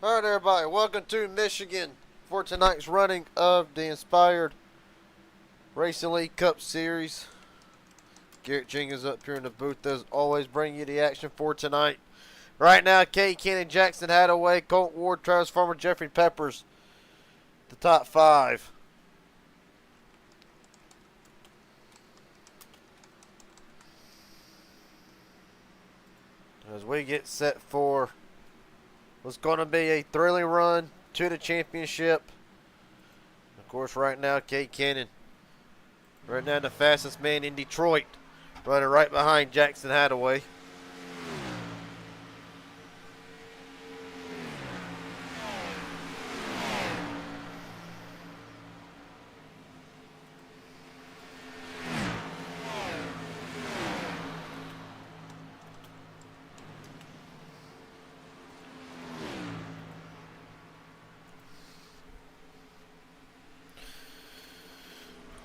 Alright everybody, welcome to Michigan for tonight's running of the Inspired Racing League Cup Series. Garrett Jenkins up here in the booth as always, bringing you the action for tonight. Right now, Kay Cannon, Jackson Hadaway, Colt Ward, Travis Farmer, Jeffrey Peppers, the top five. As we get set for what's going to be a thrilling run to the championship. Of course, right now, Kay Cannon, right now the fastest man in Detroit, running right behind Jackson Hadaway.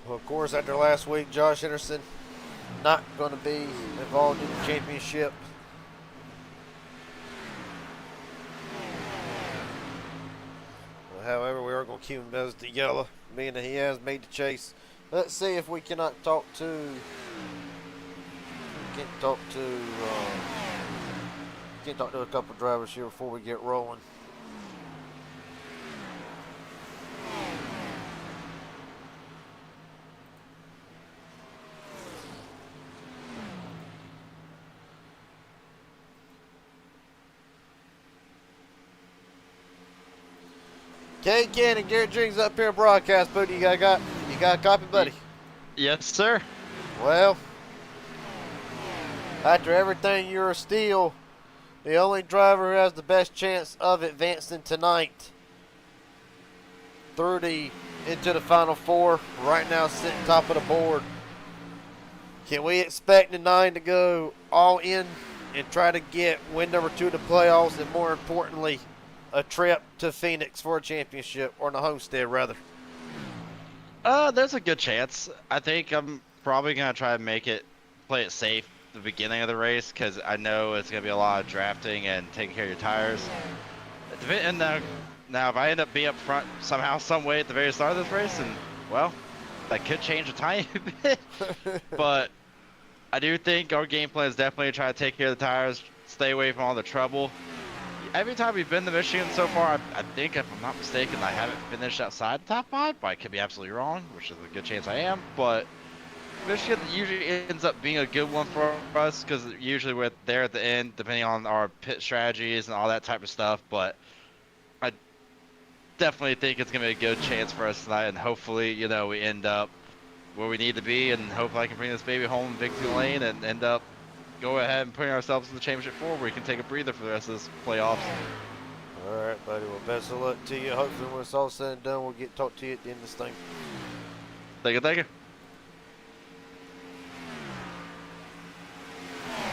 Well, of course, after last week, Josh Henderson not going to be involved in the championship. However, we are going to keep him as the yellow, being that he has made the chase. Let's see if we cannot talk to. Can't talk to a couple drivers here before we get rolling. Kay Cannon, Garrett Jenkins up here in broadcast booth. You got a copy, buddy? Yes, sir. Well, after everything, you're still the only driver who has the best chance of advancing tonight into the Final Four. Right now, sitting top of the board. Can we expect the 9 to go all in and try to get win number 2 to playoffs, and more importantly, a trip to Phoenix for a championship, or in the Homestead rather? There's a good chance. I think I'm probably gonna try to play it safe at the beginning of the race, because I know it's gonna be a lot of drafting and taking care of your tires. And now, if I end up being up front somehow, some way at the very start of this race, and well, that could change a tiny bit. But I do think our game plan is definitely try to take care of the tires, stay away from all the trouble. Every time we've been to Michigan so far, I think, if I'm not mistaken, I haven't finished outside the top 5, but I could be absolutely wrong, which is a good chance I am. But Michigan usually ends up being a good one for us, because usually we're there at the end, depending on our pit strategies and all that type of stuff. But I definitely think it's going to be a good chance for us tonight, and hopefully, we end up where we need to be, and hopefully I can bring this baby home in Big 2 lane and end up go ahead and putting ourselves in the championship four, where we can take a breather for the rest of this playoffs. All right, buddy. Well, best of luck to you. Hopefully, when it's all said and done, we'll get to talk to you at the end of this thing. Thank you, thank you.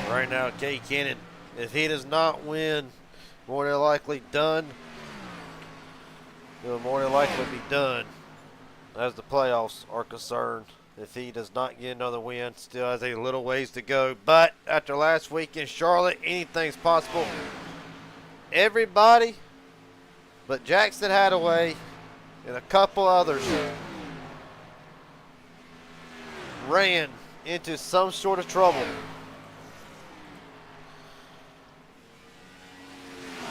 Right now, Kay Cannon, if he does not win, more than likely done. He'll more than likely be done as the playoffs are concerned. If he does not get another win, still has a little ways to go. But after last week in Charlotte, anything's possible. Everybody but Jackson Hadaway and a couple others ran into some sort of trouble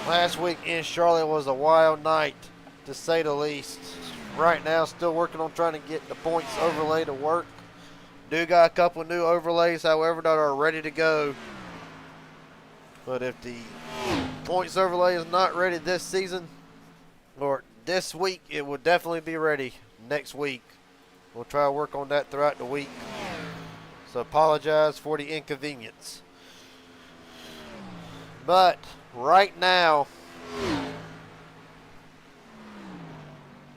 last week in Charlotte. Was a wild night, to say the least. Right now, still working on trying to get the points overlay to work. Do got a couple new overlays, however, that are ready to go. But if the points overlay is not ready this season or this week, it will definitely be ready next week. We'll try to work on that throughout the week. So apologize for the inconvenience. But right now,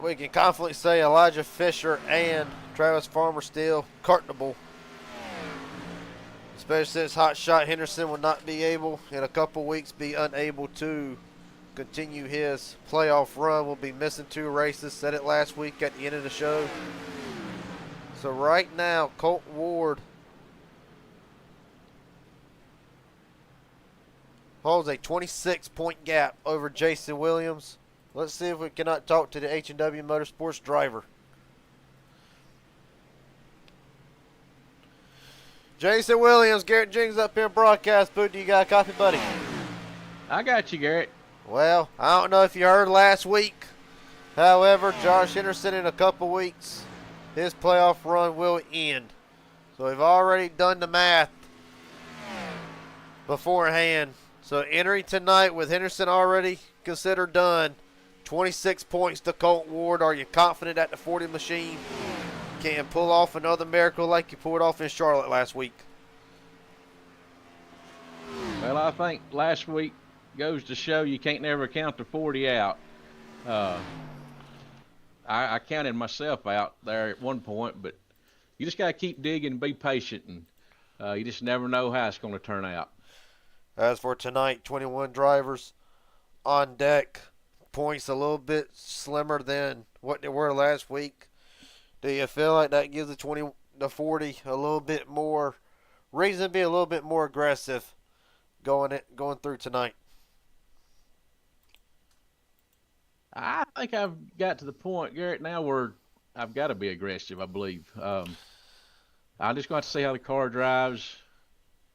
we can confidently say Elijah Fisher and Travis Farmer still cartonable. Especially since Hot Shot Henderson will not be able, in a couple weeks, be unable to continue his playoff run. We'll be missing 2 races. Said it last week at the end of the show. So right now, Colt Ward holds a 26-point gap over Jason Williams. Let's see if we cannot talk to the H&W Motorsports driver. Jason Williams, Garrett Jennings up here in broadcast booth. Do you got a copy, buddy? I got you, Garrett. Well, I don't know if you heard last week. However, Josh Henderson in a couple weeks, his playoff run will end. So we've already done the math beforehand. So entering tonight with Henderson already considered done, 26 points to Colt Ward. Are you confident that the 40 machine can pull off another miracle like you pulled off in Charlotte last week? Well, I think last week goes to show you can't never count the 40 out. I counted myself out there at one point, but you just got to keep digging and be patient, and you just never know how it's going to turn out. As for tonight, 21 drivers on deck. Points a little bit slimmer than what they were last week. Do you feel like that gives the 40 a little bit more reason to be a little bit more aggressive going through tonight? I think I've got to the point, Garrett, now where I've got to be aggressive, I believe. I'm just going to see how the car drives.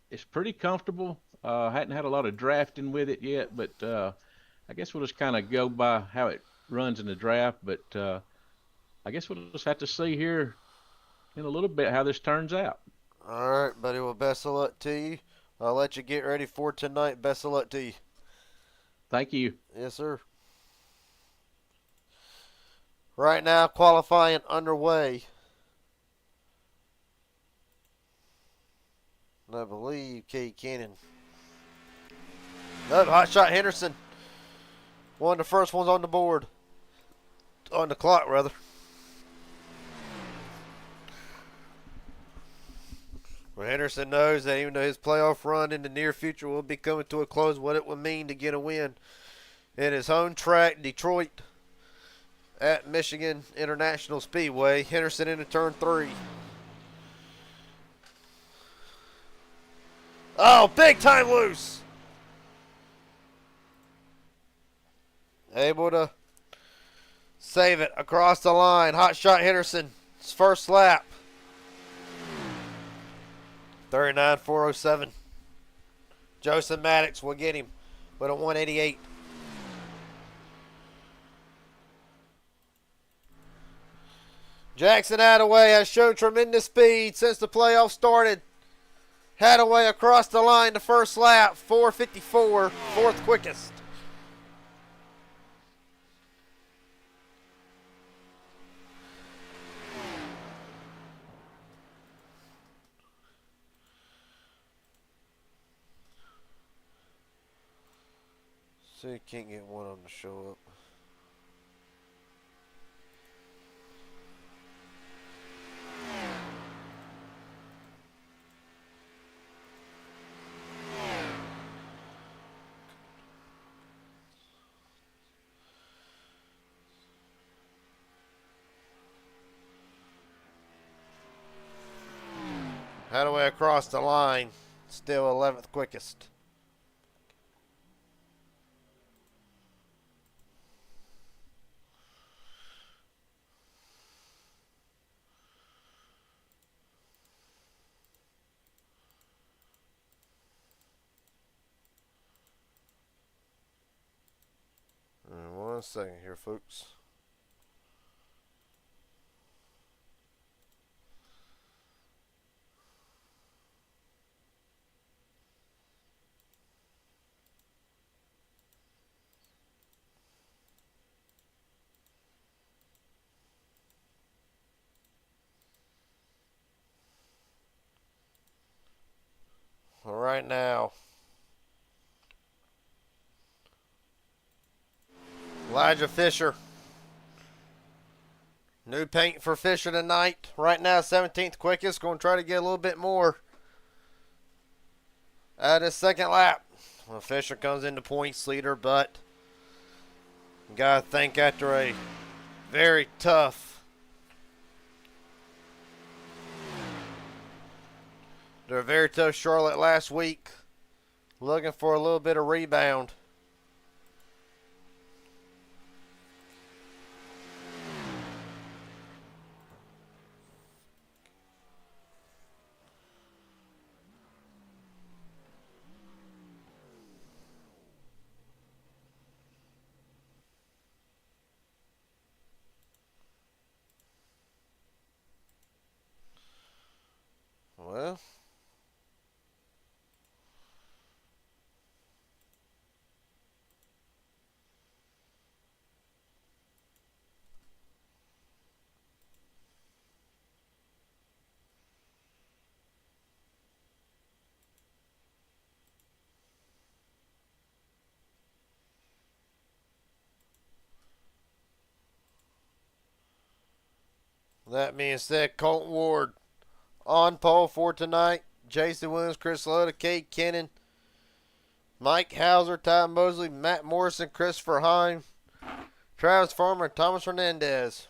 It's pretty comfortable. Hadn't had a lot of drafting with it yet, but I guess we'll just kind of go by how it runs in the draft. But I guess we'll just have to see here in a little bit how this turns out. All right, buddy. Well, best of luck to you. I'll let you get ready for tonight. Best of luck to you. Thank you. Yes, sir. Right now, qualifying underway. And I believe Cade Cannon. No, Hot Shot Henderson. One of the first ones on the board. On the clock, rather. Well, Henderson knows that even though his playoff run in the near future will be coming to a close, what it would mean to get a win in his home track, Detroit, at Michigan International Speedway. Henderson into turn 3. Oh, big time loose. Able to save it across the line. Hot Shot Henderson, his first lap. 39.407. Joseph Maddox will get him with a 188. Jackson Hadaway has shown tremendous speed since the playoffs started. Hadaway across the line the first lap, 4:54, fourth quickest. See, you can't get one of them to show up. Hadaway across the line, still 11th quickest. One second here, folks. All right now, Elijah Fisher. New paint for Fisher tonight. Right now, 17th quickest. Going to try to get a little bit more at his second lap. Well, Fisher comes into points leader, but you got to think after a very tough Charlotte last week, looking for a little bit of rebound. Well, that being said, Colton Ward on pole for tonight. Jason Williams, Chris Loda, Cade Kennan, Mike Hauser, Ty Mosley, Matt Morrison, Christopher Heim, Travis Farmer, and Thomas Hernandez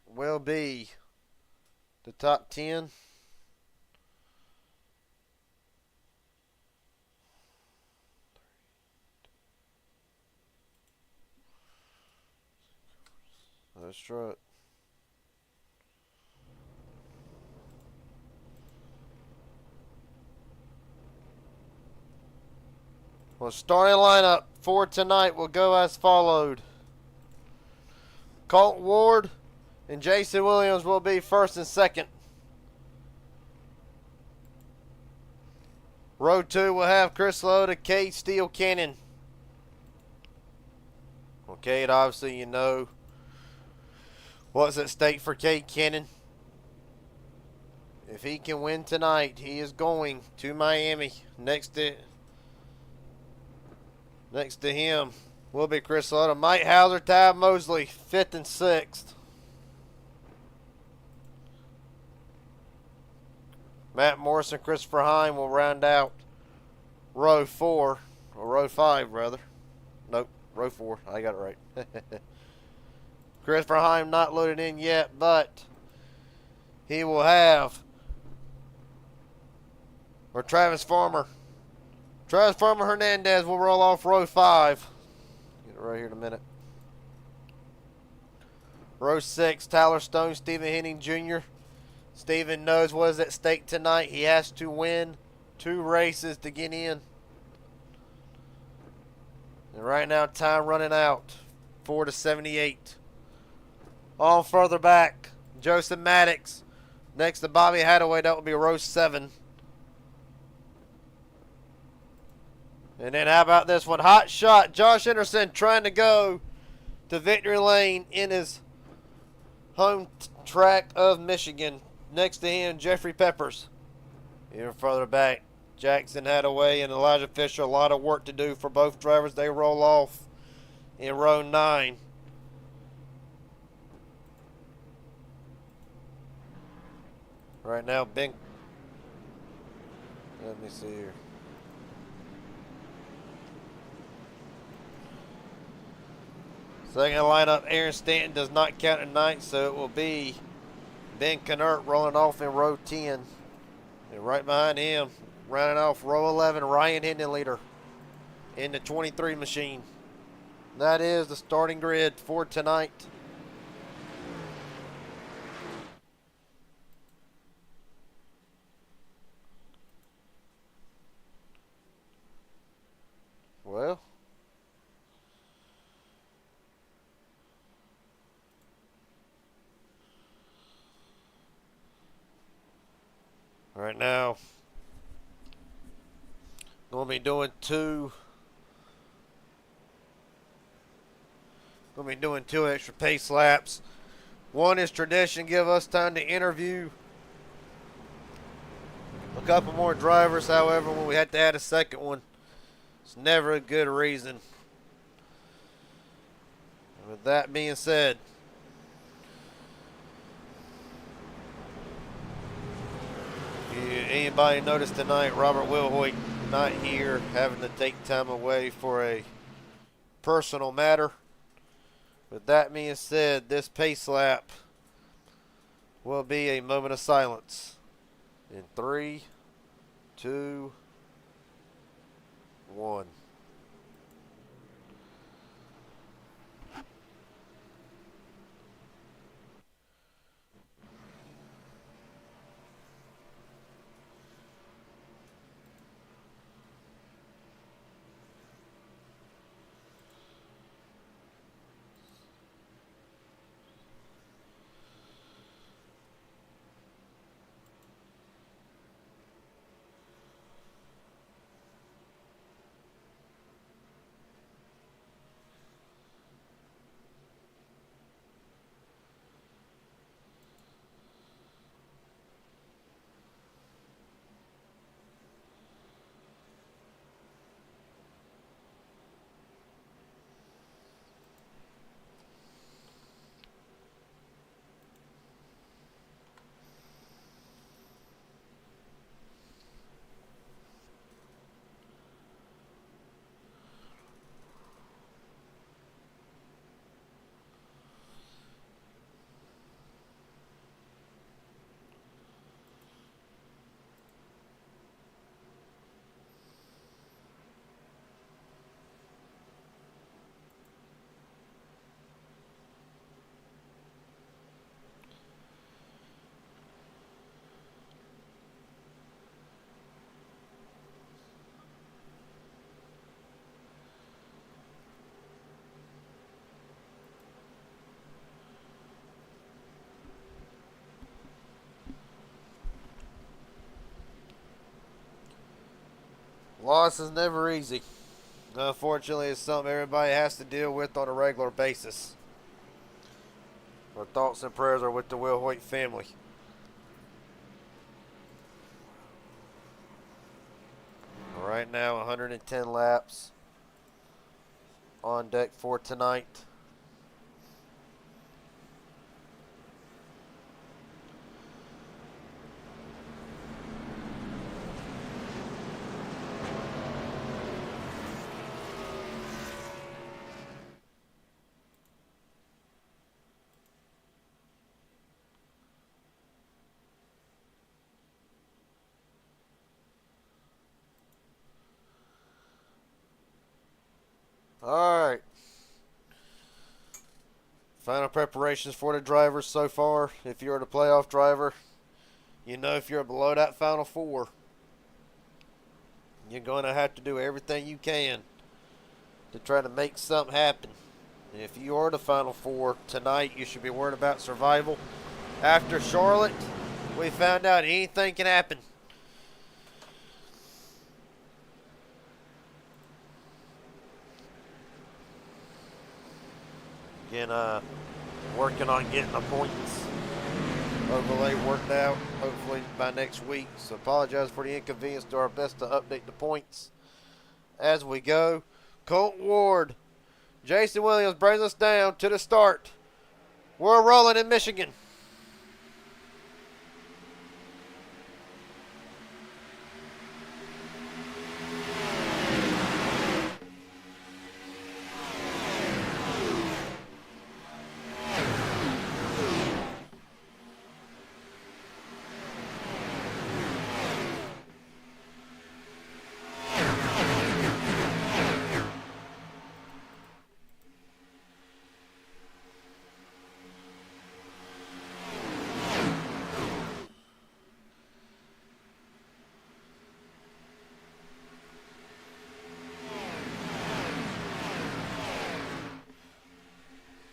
will be the top 10. That's right. Well, starting lineup for tonight will go as followed. Colton Ward and Jason Williams will be first and second. Row 2 will have Chris Loda, Cade Steele Cannon. Well, Cade, obviously you know what's at stake for Cade Cannon. If he can win tonight, he is going to Miami. Next to him will be Chris Loda, Mike Hauser, Ty Mosley, 5th and 6th. Matt Morrison, Christopher Heim will round out row 4, or row 5 rather. Nope, row 4. I got it right. Christopher Heim not loaded in yet, but he will have, or Travis Farmer. Travis Farmer Hernandez will roll off row 5. Get it right here in a minute. Row 6, Tyler Stone, Stephen Henning Jr. Stephen knows what is at stake tonight. He has to win 2 races to get in. And right now, time running out. 4:78. On further back, Joseph Maddox. Next to Bobby Hadaway, that will be row 7. And then how about this one? Hot shot, Josh Henderson trying to go to victory lane in his home track of Michigan. Next to him, Jeffrey Peppers. Even further back, Jackson Hadaway and Elijah Fisher. A lot of work to do for both drivers. They roll off in row 9. Right now, Ben. Let me see here. Second lineup, Aaron Stanton does not count tonight, so it will be Ben Knert rolling off in row 10. And right behind him, rounding off row 11, Ryan Hindenleader in the 23 machine. That is the starting grid for tonight. Well, right now, going to be doing two extra pace laps. One is tradition, give us time to interview a couple more drivers. However, when we had to add a second one, it's never a good reason. With that being said, anybody noticed tonight Robert Wilhoit not here, having to take time away for a personal matter? With that being said, this pace lap will be a moment of silence. In 3, 2, 1. Loss is never easy. Unfortunately, it's something everybody has to deal with on a regular basis. Our thoughts and prayers are with the Will Hoyt family. Right now, 110 laps on deck for tonight. Alright. Final preparations for the drivers so far. If you're the playoff driver, you know if you're below that final 4, you're going to have to do everything you can to try to make something happen. And if you are the final 4 tonight, you should be worried about survival. After Charlotte, we found out anything can happen. Again, working on getting the points overlay worked out, hopefully by next week. So apologize for the inconvenience. Do our best to update the points as we go. Colton Ward, Jason Williams brings us down to the start. We're rolling in Michigan.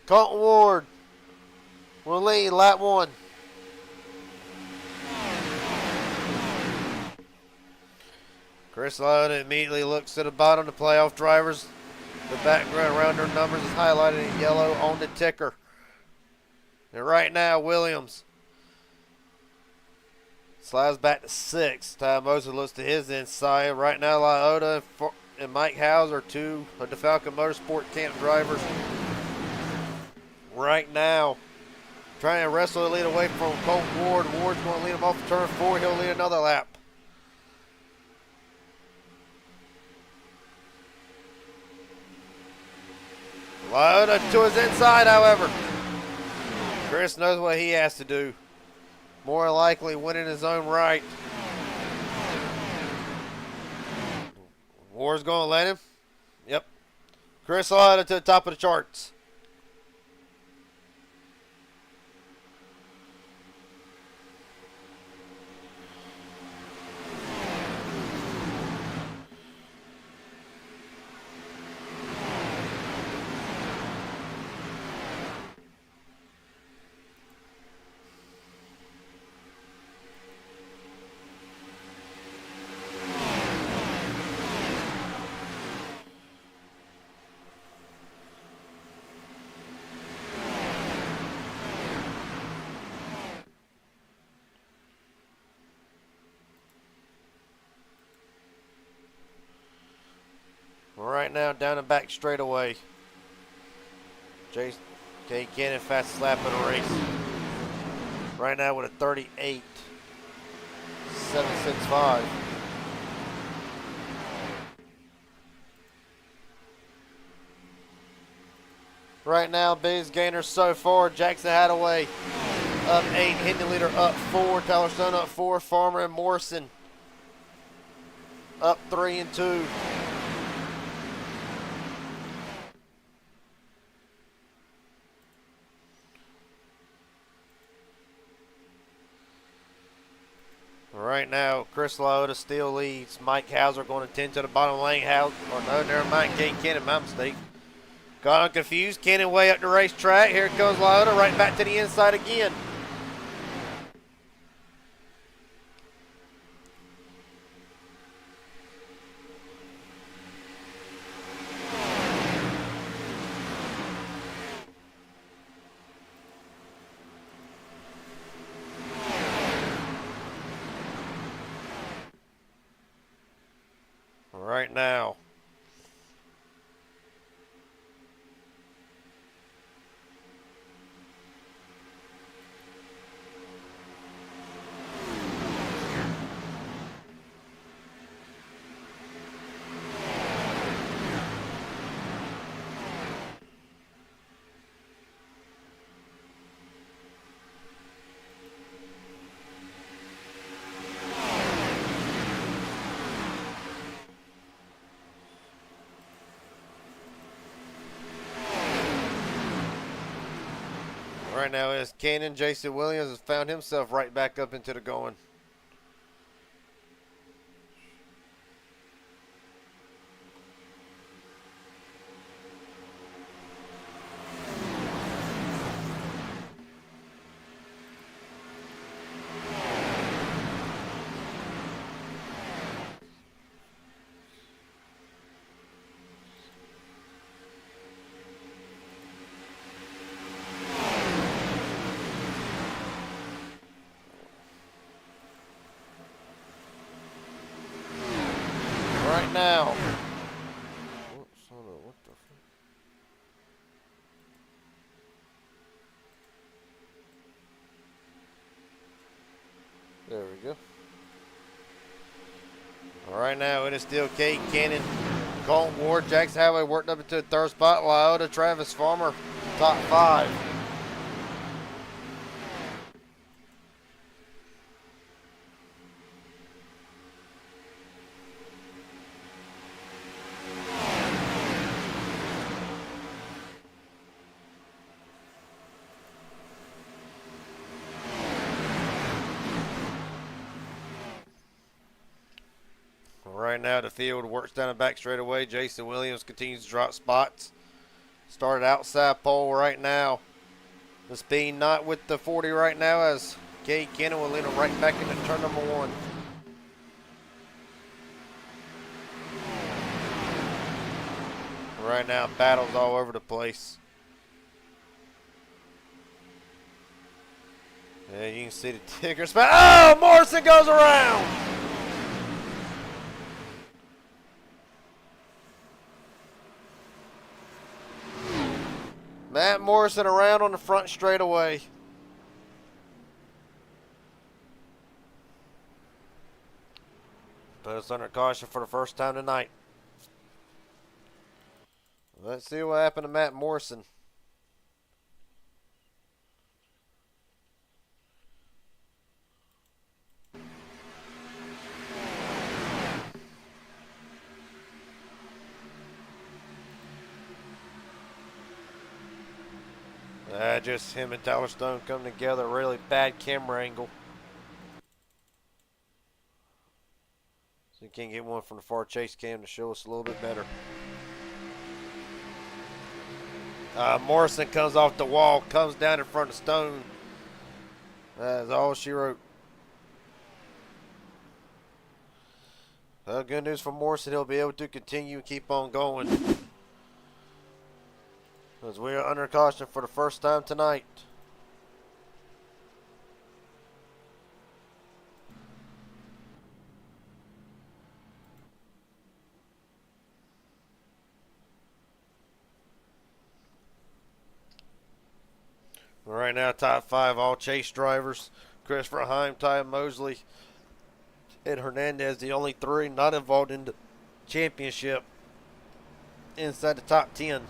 Colton Ward will lead lap 1. Chris Lyotta immediately looks to the bottom. The playoff drivers, the background around their numbers is highlighted in yellow on the ticker. And right now, Williams slides back to 6th. Ty Moser looks to his inside. Right now, Lyotta and Mike Hauser, 2 of the Falcon Motorsport camp drivers. Right now, trying to wrestle the lead away from Colton Ward. Ward's going to lead him off of turn 4. He'll lead another lap. Lyotta to his inside, however. Chris knows what he has to do. More likely winning his own right. Moore's going to let him. Yep. Chris Lauda to the top of the charts. Right now, down the back straightaway. Jason K. Cannon fastest lap of the race. Right now with a 38.765. Right now, biggest gainer so far, Jackson Hadaway up 8, Hinton Leader up 4, Tyler Stone up 4, Farmer and Morrison up 3 and 2. Right now, Chris Lauda still leads. Mike Hauser going to 10 to the bottom lane. No, never mind. Kate Cannon, my mistake. Got him confused. Cannon way up the racetrack. Here comes Lauda right back to the inside again. Right now. Right now is Cannon. Jason Williams has found himself right back up into the going. Right now. Whoops, hold on, what the fuck? There we go. Right now it is still Kate Cannon, Colton Ward, Jackson Hadaway worked up into the third spot. Lauda, Travis Farmer, top 5. Right now the field works down the back straight away. Jason Williams continues to drop spots. Started outside pole right now. The speed not with the 40 right now as Kate Cannon will lead him right back into turn number 1. Right now battles all over the place. Yeah, you can see the ticker spot. Oh, Morrison goes around. Matt Morrison around on the front straightaway. Put us under caution for the first time tonight. Let's see what happened to Matt Morrison. Just him and Tyler Stone come together. Really bad camera angle. So you can't get one from the far chase cam to show us a little bit better. Morrison comes off the wall, comes down in front of Stone. That's all she wrote. Well, good news for Morrison. He'll be able to continue and keep on going. As we are under caution for the first time tonight. Right now, top 5 all chase drivers. Christopher Heim, Ty Mosley, and Hernandez, the only 3 not involved in the championship inside the top 10.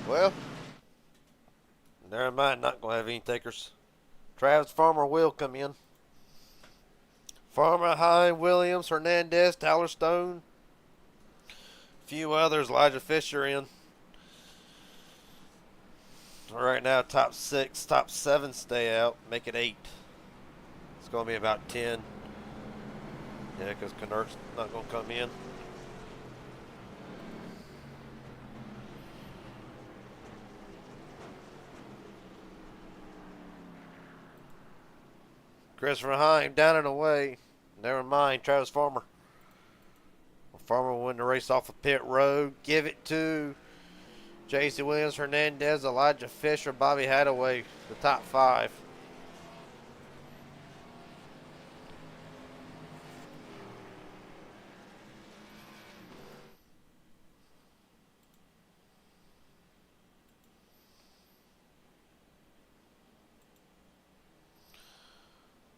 Well, never mind, not going to have any takers. Travis Farmer will come in. Farmer, Hine, Williams, Hernandez, Tyler Stone. A few others, Elijah Fisher in. Right now, top 6, top 7 stay out. Make it 8. It's going to be about 10. Yeah, because Knert's not going to come in. Christopher Heim down and away. Never mind, Travis Farmer. Farmer will win the race off of pit road. Give it to J.C. Williams, Hernandez, Elijah Fisher, Bobby Hadaway, the top 5.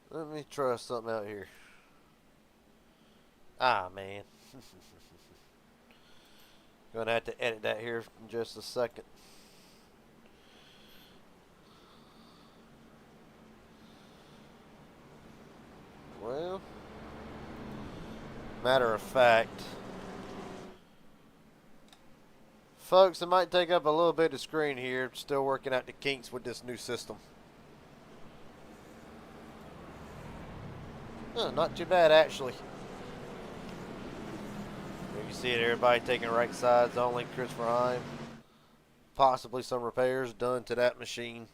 Let me try something out here. Ah, man. Gonna have to edit that here in just a second. Well, matter of fact, folks, it might take up a little bit of screen here. Still working out the kinks with this new system. Not too bad, actually. You see it, everybody taking right sides only. Christopher Heim. Possibly some repairs done to that machine.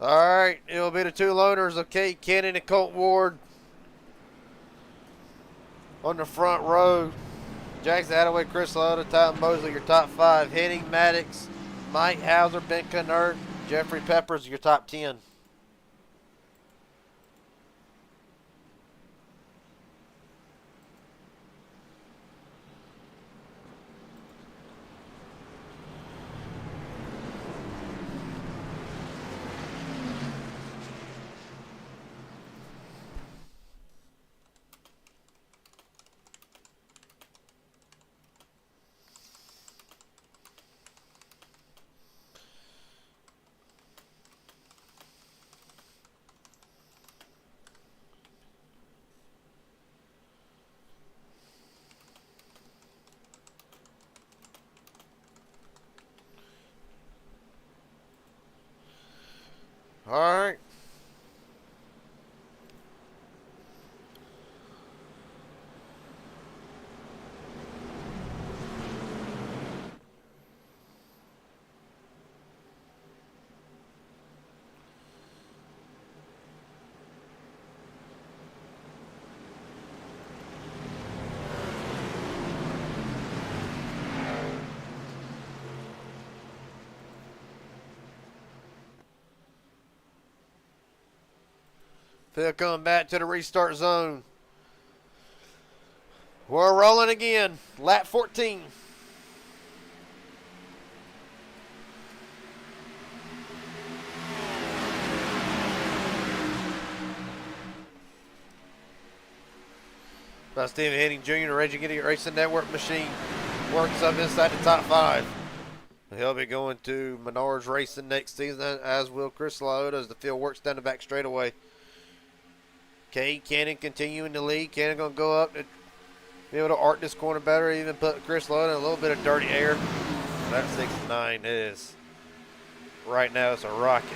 Alright, it'll be the 2 loners of Kate Cannon and Colt Ward on the front row. Jackson Hadaway, Chris Lota, Ty Mosley, your top 5. Henning Maddox, Mike Hauser, Ben Knert, Jeffrey Peppers, your top 10. All right. Phil coming back to the restart zone. We're rolling again. Lap 14. by Stephen Henning Jr., the Racing Network machine works up inside the top 5. He'll be going to Menards Racing next season, as will Chris Lyotta, as the field works down the back straightaway. Cade Cannon continuing to lead. Cannon going to go up and be able to arc this corner better, even put Chris Lyotta in a little bit of dirty air. That 69 is, right now, it's a rocket.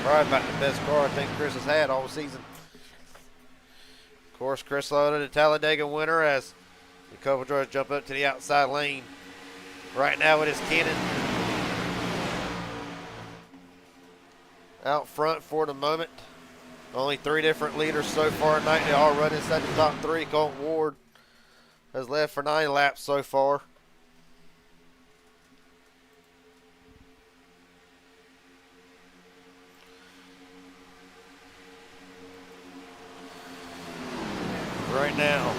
Probably about the best car I think Chris has had all season. Of course, Chris Lyotta, the Talladega winner, as the couple drivers jump up to the outside lane. Right now it is Cannon out front for the moment. Only 3 different leaders so far tonight. They all run inside the top 3. Colton Ward has led for 9 laps so far. Right now,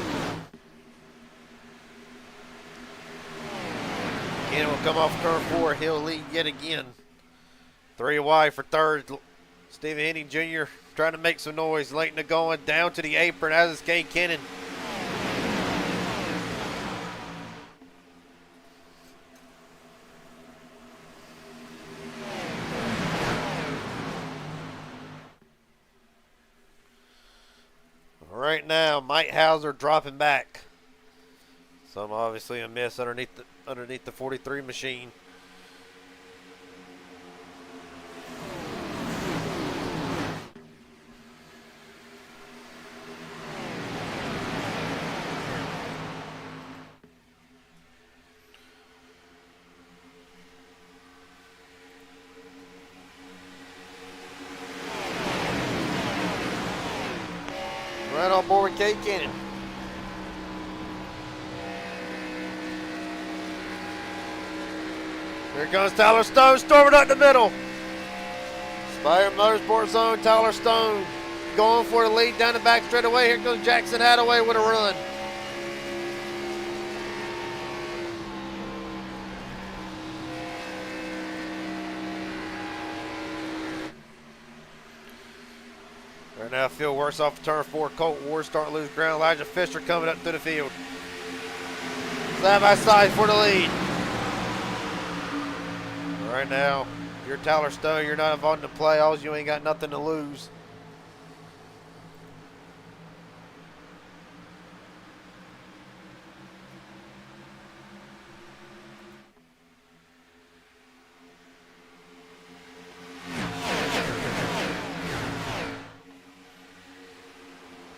Cannon will come off turn 4. He'll lead yet again. 3 wide for third. Stephen Henning Jr. trying to make some noise. Late in the going, down to the apron as is Cade Cannon. Right now, Mike Hauser dropping back. Some obviously a miss underneath the 43 machine. Right on board with Cade Cannon. Here comes Tyler Stone, storming up the middle. Spire Motorsports own Tyler Stone going for the lead down the back straightaway. Here goes Jackson Hadaway with a run. Right now, field works off of turn 4. Colton Ward starting to lose ground. Elijah Fisher coming up through the field. Side by side for the lead. Right now, if you're Tyler Stone, you're not involved in the playoffs. You ain't got nothing to lose.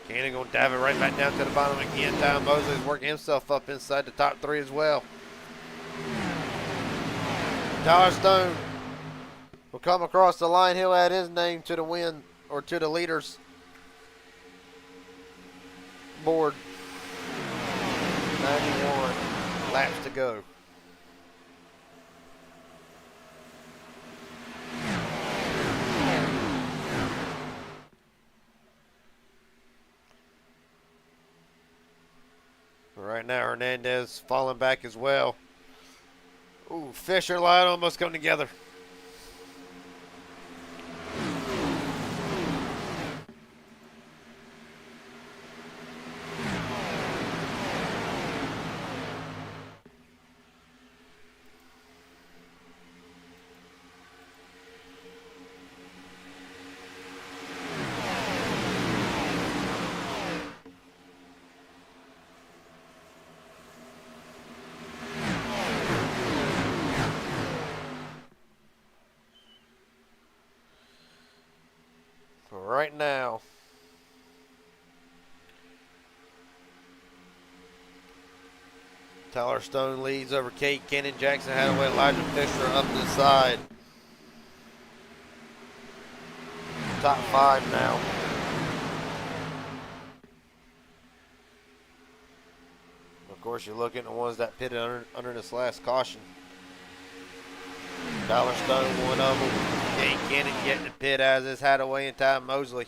Cannon going to dive it right back down to the bottom again. Ty Mosley's working himself up inside the top 3 as well. Tyler Stone will come across the line. He'll add his name to the win, or to the leaders board. 91 laps to go. Right now, Hernandez falling back as well. Ooh, Fisher and Lyon almost come together. Right now, Tyler Stone leads over Cade Cannon. Jackson Hadaway, Elijah Fisher up to the side. Top 5 now. Of course, you're looking at the ones that pitted under this last caution. Tyler Stone, one of them. Cade Cannon getting the pit, as is Hadaway and Ty Mosley.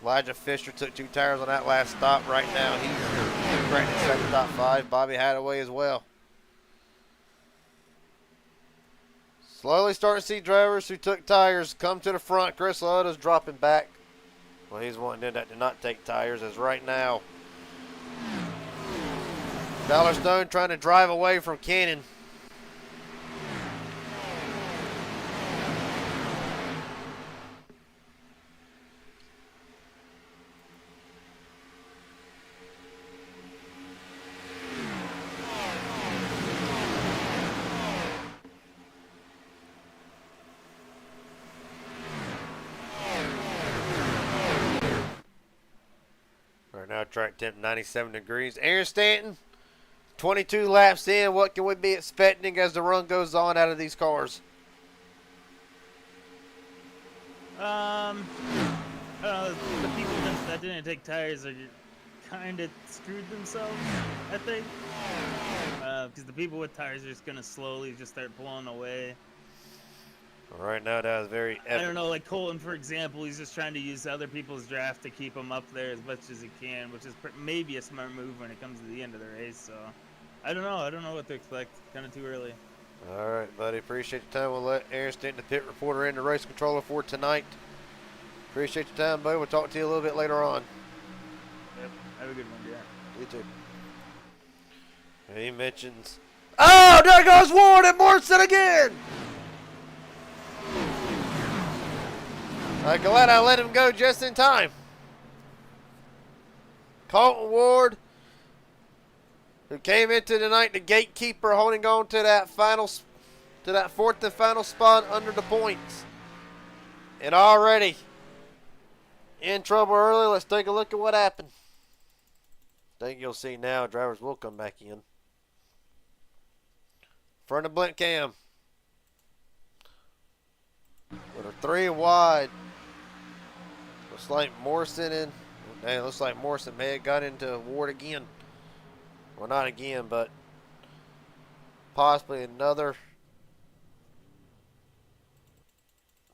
Elijah Fisher took 2 tires on that last stop. Right now, he's right inside the top 5. Bobby Hadaway as well. Slowly starting to see drivers who took tires come to the front. Chris Lyotta's dropping back. Well, he's one that did not take tires, as right now Tyler Stone trying to drive away from Cannon. Right now, track temp 97 degrees. Aaron Stanton, 22 laps in. What can we be expecting as the run goes on out of these cars? I don't know, the people that didn't take tires are kind of screwed themselves, I think. Because the people with tires are just going to slowly just start pulling away. Right now, that was very epic. I don't know, like Colton, for example, he's just trying to use other people's draft to keep him up there as much as he can, which is maybe a smart move when it comes to the end of the race. So, I don't know what to expect. Kind of too early. All right, buddy. Appreciate your time. We'll let Aaron Stanton, the pit reporter, and the race controller for tonight. Appreciate your time, buddy. We'll talk to you a little bit later on. Yep. Have a good one, yeah. You too. And he mentions, oh, there goes Ward and Morrison again. I'm glad I let him go just in time. Colton Ward, who came into tonight the gatekeeper, holding on to that fourth and final spot under the points, and already in trouble early. Let's take a look at what happened. I think you'll see now drivers will come back in. Front of Blint Cam. With a 3 wide. Looks like Morrison looks like Morrison may have got into Ward again. Well, not again, but possibly another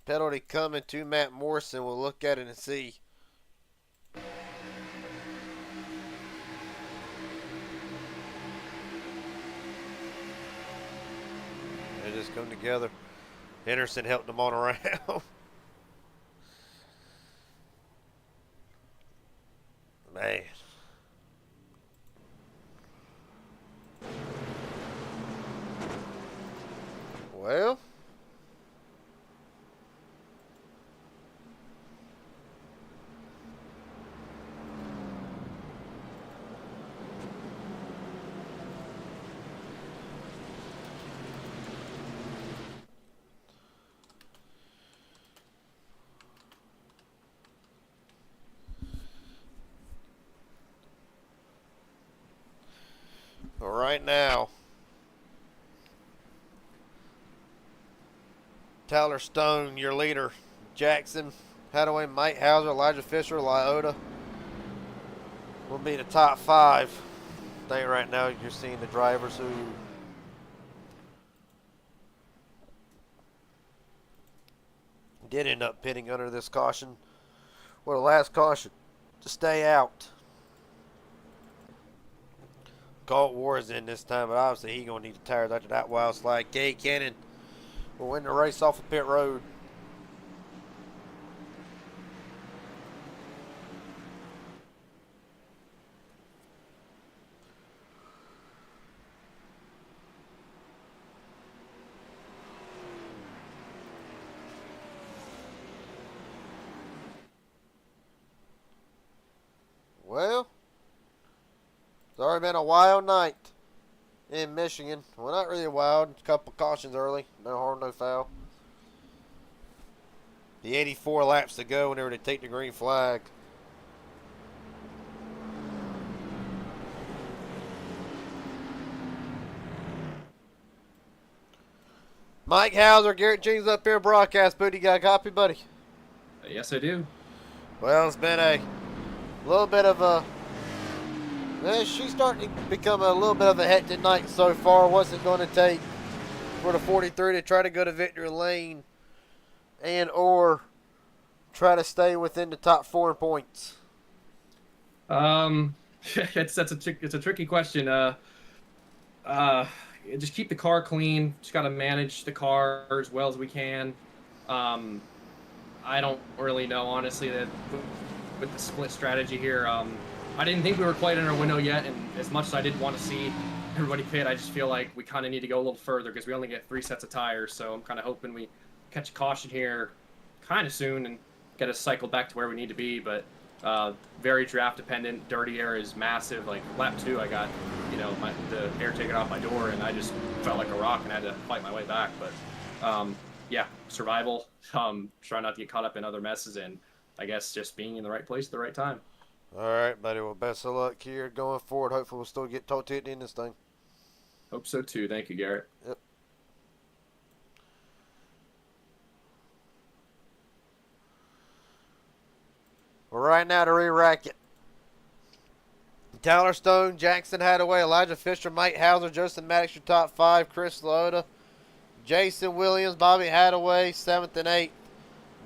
penalty coming to Matt Morrison. We'll look at it and see. They just come together. Henderson helped them on around. Man. Well. Right now, Tyler Stone, your leader. Jackson, Hadaway, Mike Hauser, Elijah Fisher, Lyota will be the top 5. I think right now you're seeing the drivers who did end up pitting under this caution. Well, the last caution to stay out. Colt Ward is in this time, but obviously he's going to need the tires after that wild slide. Cade Cannon will win the race off of pit road. Well, it's already been a wild night in Michigan. Well, not really wild. A couple cautions early. No harm, no foul. The 84 laps to go whenever they take the green flag. Mike Hauser, Garrett Jeans up here broadcast booth. You got a copy, buddy? Yes, I do. Well, it's been a little bit of a... she's starting to become a little bit of a hectic night so far. What's it going to take for the 43 to try to go to victory lane and or try to stay within the top 4 in points? It's a tricky question. Just keep the car clean. Just got to manage the car as well as we can. I don't really know, honestly, that with the split strategy here. I didn't think we were quite in our window yet, and as much as I did want to see everybody pit, I just feel like we kind of need to go a little further because we only get 3 sets of tires. So I'm kind of hoping we catch a caution here kind of soon and get us cycled back to where we need to be. But very draft dependent. Dirty air is massive. Like lap 2, I got the air taken off my door, and I just felt like a rock and had to fight my way back. But yeah, survival. Try not to get caught up in other messes, and I guess just being in the right place at the right time. All right, buddy. Well, best of luck here going forward. Hopefully, we'll still get talked to at the end of this thing. Hope so too. Thank you, Garrett. Yep. Well, right now to re-rack it. Tyler Stone, Jackson Hadaway, Elijah Fisher, Mike Hauser, Justin Maddox, your top 5. Chris Lota, Jason Williams, Bobby Hadaway, 7th and 8th.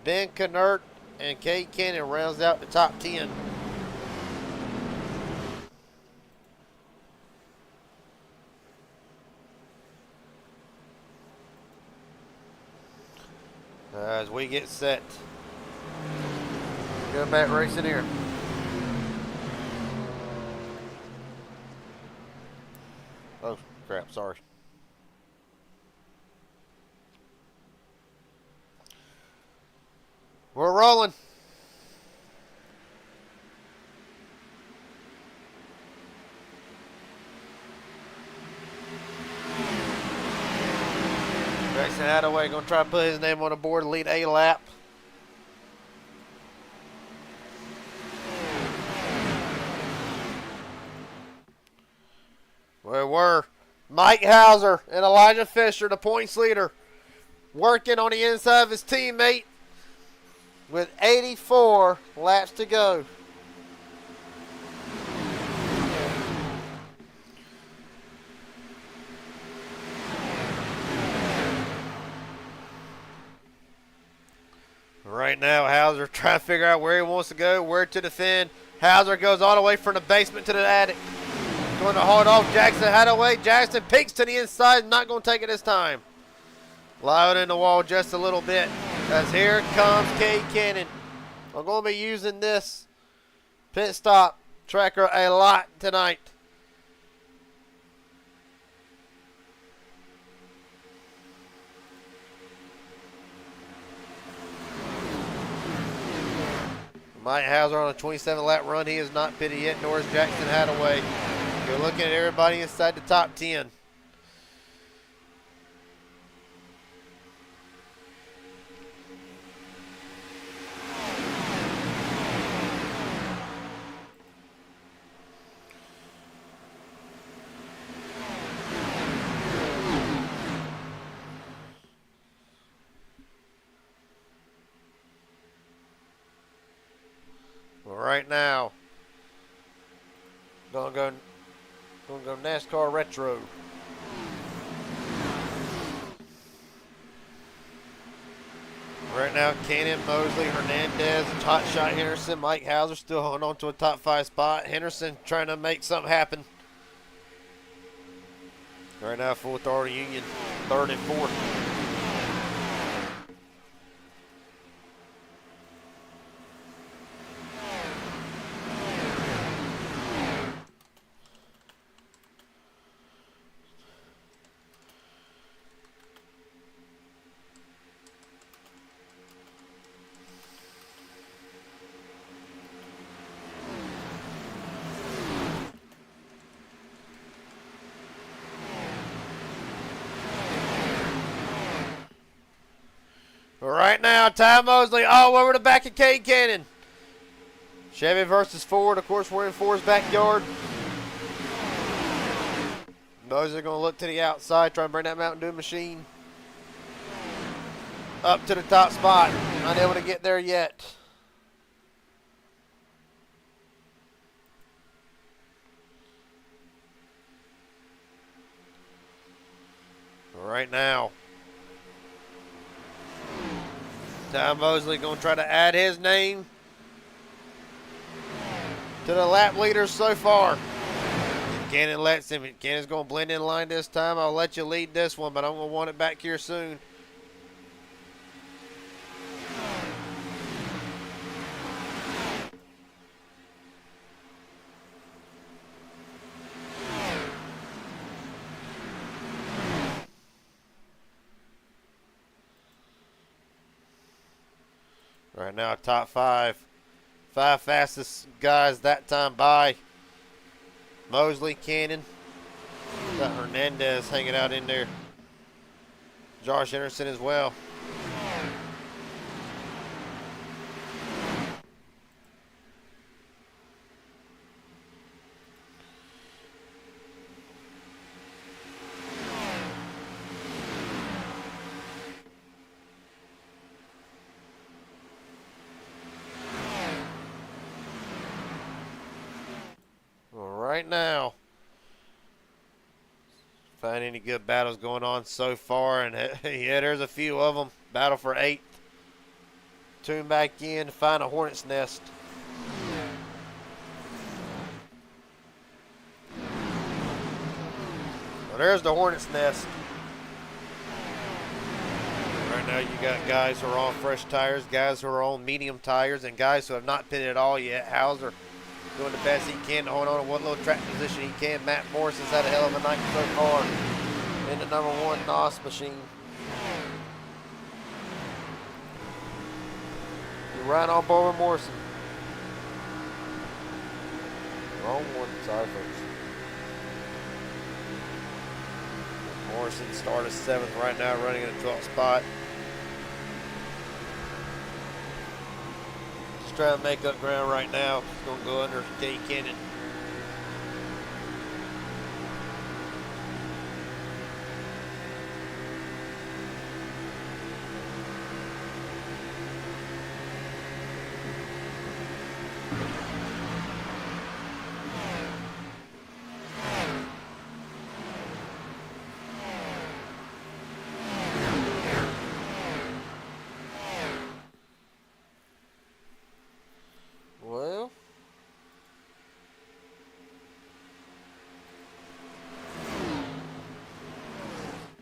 Ben Knert and Kate Cannon rounds out the top 10. As we get set. Go back racing here. Oh, crap, sorry. We're rolling. Jackson Hadaway going to try to put his name on the board and lead a lap. Where were Mike Hauser and Elijah Fisher, the points leader, working on the inside of his teammate with 84 laps to go. Right now, Hauser trying to figure out where he wants to go, where to defend. Hauser goes all the way from the basement to the attic. Going to hold off Jackson Hadaway. Jackson peeks to the inside, not going to take it this time. Loud in the wall just a little bit. As here comes Cade Cannon. I'm going to be using this pit stop tracker a lot tonight. Mike Hauser on a 27-lap run. He is not pitted yet, nor is Jackson Hadaway. You're looking at everybody inside the top 10. Well, right now, gonna go NASCAR Retro. Right now, Cannon, Mosley, Hernandez, Hot Shot Henderson, Mike Hauser still holding on to a top 5 spot. Henderson trying to make something happen. Right now, full throttle Union, 3rd and 4th. Right now, Ty Mosley all over the back of Cade Cannon. Chevy versus Ford. Of course, we're in Ford's backyard. Mosley going to look to the outside, try and bring that Mountain Dew machine up to the top spot. Not able to get there yet. Right now, Ty Mosley going to try to add his name to the lap leaders so far. If Cannon lets him. Cannon's going to blend in line this time. I'll let you lead this one, but I'm going to want it back here soon. Right now, top five. 5 fastest guys that time by. Mosley, Cannon. Got Hernandez hanging out in there. Josh Anderson as well. Right now, find any good battles going on so far, and yeah, there's a few of them. Battle for 8th. Tune back in to find a hornet's nest. Well, there's the hornet's nest. Right now, you got guys who are on fresh tires, guys who are on medium tires, and guys who have not pitted at all yet. Hauser doing the best he can to hold on to what little track position he can. Matt Morrison's had a hell of a night so far in the number 1 NOS machine. You're right on board with Morrison. Wrong one, sorry folks. Morrison started 7th right now, running in the 12th spot. Trying to make up ground right now. It's going to go under K. Cannon.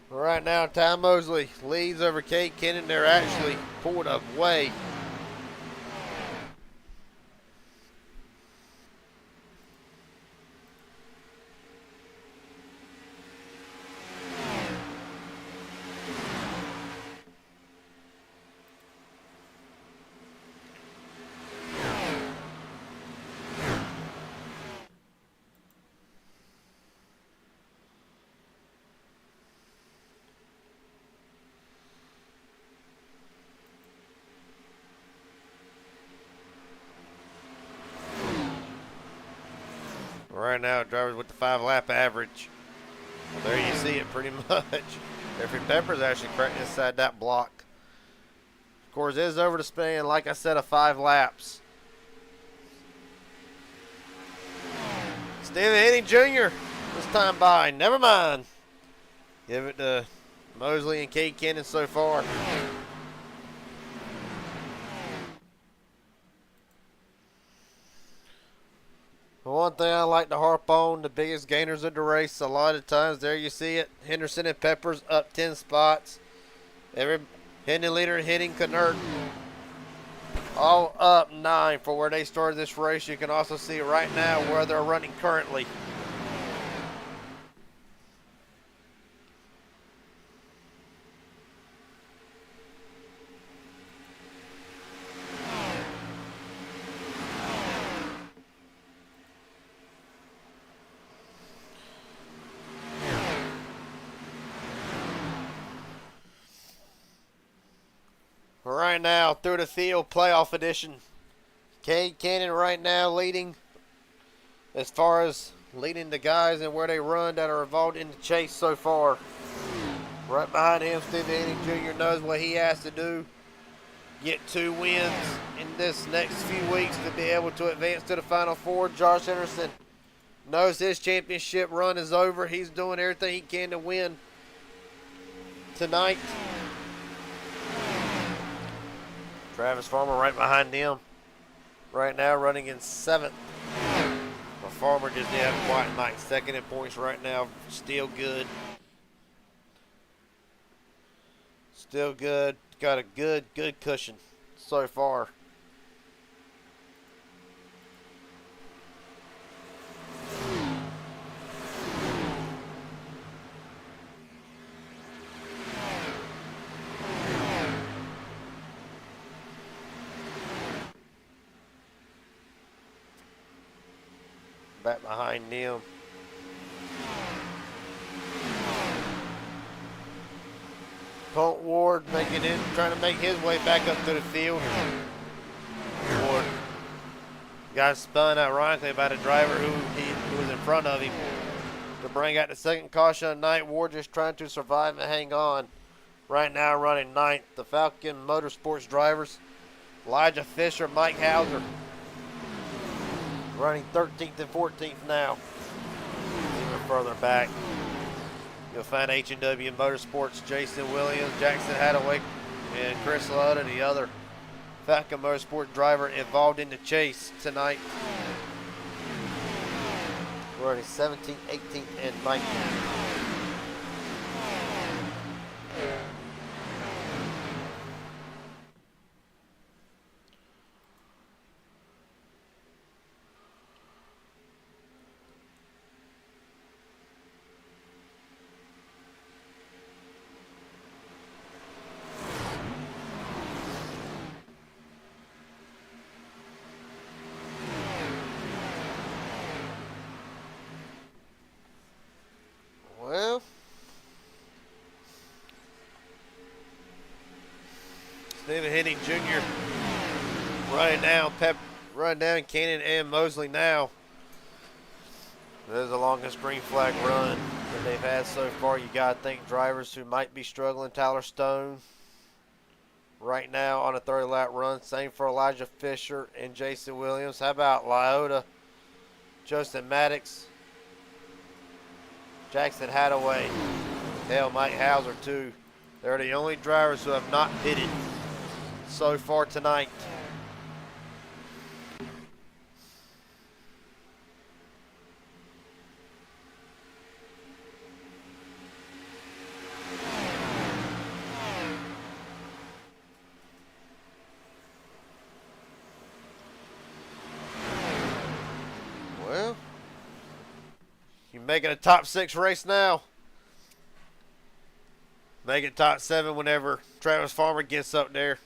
Right now, Ty Mosley leads over Kate Kennan. They're actually pulled away. Right now, drivers with the 5-lap average. Well, there you see it pretty much. Jeffrey Pepper's actually correct inside that block. Of course, it is over the span, like I said, of 5 laps. Stephen Henning Jr. this time by. Never mind. Give it to Mosley and Kate Kennan so far. One thing I like to harp on, the biggest gainers of the race, a lot of times, there you see it. Henderson and Peppers up 10 spots. Hendon leader and Henning Knert all up 9 for where they started this race. You can also see right now where they're running currently. Right now, through the field playoff edition. Cade Cannon right now leading as far as leading the guys and where they run that are involved in the chase so far. Right behind him, Steve Henning Jr. knows what he has to do. Get 2 wins in this next few weeks to be able to advance to the Final Four. Josh Henderson knows his championship run is over. He's doing everything he can to win tonight. Travis Farmer right behind them. Right now running in 7th. But Farmer just did have a quiet night. 2nd in points right now. Still good. Still good. Got a good cushion so far. back behind them. Colt Ward trying to make his way back up to the field. Ward got spun ironically by the driver who was in front of him. To bring out the second caution of the night, Ward just trying to survive and hang on. Right now running ninth, the Falcon Motorsports drivers, Elijah Fisher, Mike Hauser, running 13th and 14th now. Even further back, you'll find H&W Motorsports, Jason Williams, Jackson Hadaway, and Chris Ludda, the other Falcon Motorsport driver involved in the chase tonight. Running 17th, 18th, and 19th. Well, Stephen Henning Jr. running down Cannon and Mosley now. This is the longest green flag run that they've had so far. You got to think drivers who might be struggling. Tyler Stone right now on a 30-lap run. Same for Elijah Fisher and Jason Williams. How about Lyota, Justin Maddox, Jackson Hadaway, hell, Mike Hauser too. They're the only drivers who have not pitted so far tonight. Well, you making a top 6 race now. Make it top 7 whenever Travis Farmer gets up there.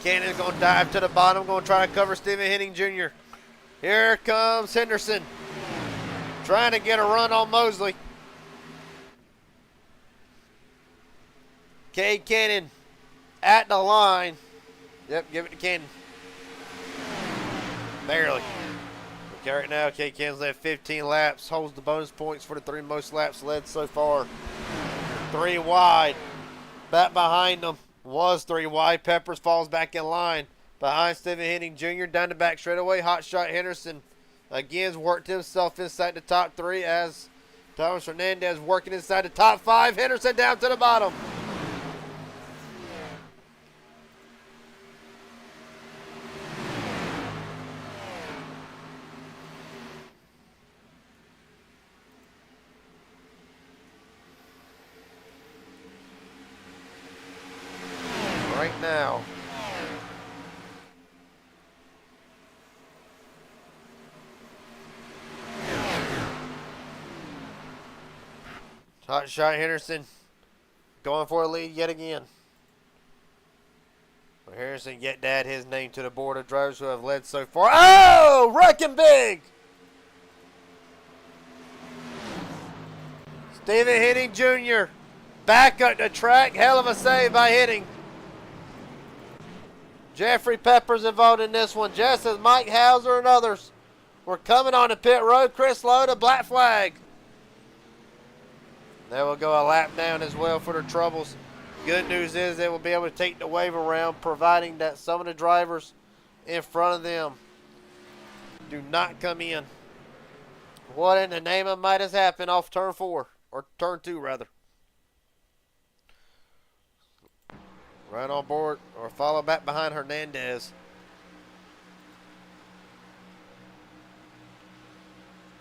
Cannon's going to dive to the bottom, going to try to cover Stephen Henning Jr. Here comes Henderson, trying to get a run on Mosley. Cade Cannon at the line. Yep, give it to Cannon. Barely. Okay, right now, Cade Cannon's led 15 laps, holds the bonus points for the 3 most laps led so far. 3 wide. Back behind them was 3 wide. Peppers falls back in line. Behind Stephen Henning Jr. down the back straightaway. Hot shot Henderson again worked himself inside the top 3 as Thomas Hernandez working inside the top 5. Henderson down to the bottom. Right now, hot shot Henderson going for a lead yet again. Well, Henderson yet to add his name to the board of drivers who have led so far. Oh, wrecking big! Stephen Henning Jr. back up the track. Hell of a save by Henning. Jeffrey Peppers involved in this one, just as Mike Hauser and others were coming on the pit road. Chris Loda, black flag. They will go a lap down as well for their troubles. Good news is they will be able to take the wave around, providing that some of the drivers in front of them do not come in. What in the name of might has happened off turn 4, or turn 2 rather. Right on board, or follow back behind Hernandez.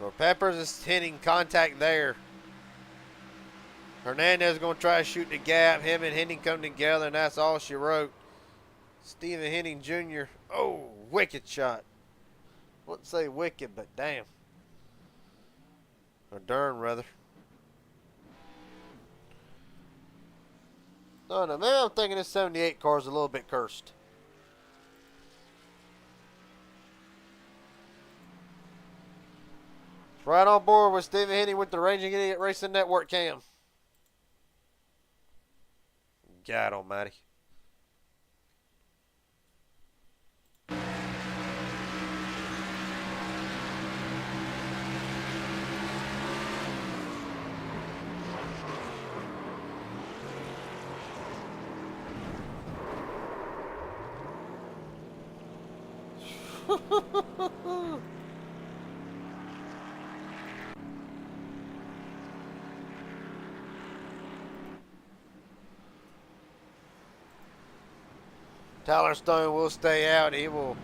Or Peppers is hitting contact there. Hernandez is going to try to shoot the gap. Him and Henning come together, and that's all she wrote. Stephen Henning Jr. Oh, wicked shot. Wouldn't say wicked, but damn. Or darn, rather. No, maybe I'm thinking this 78 car is a little bit cursed. Right on board with Stephen Henney with the Raging Idiot Racing Network cam. God almighty. Tyler Stone will stay out. He will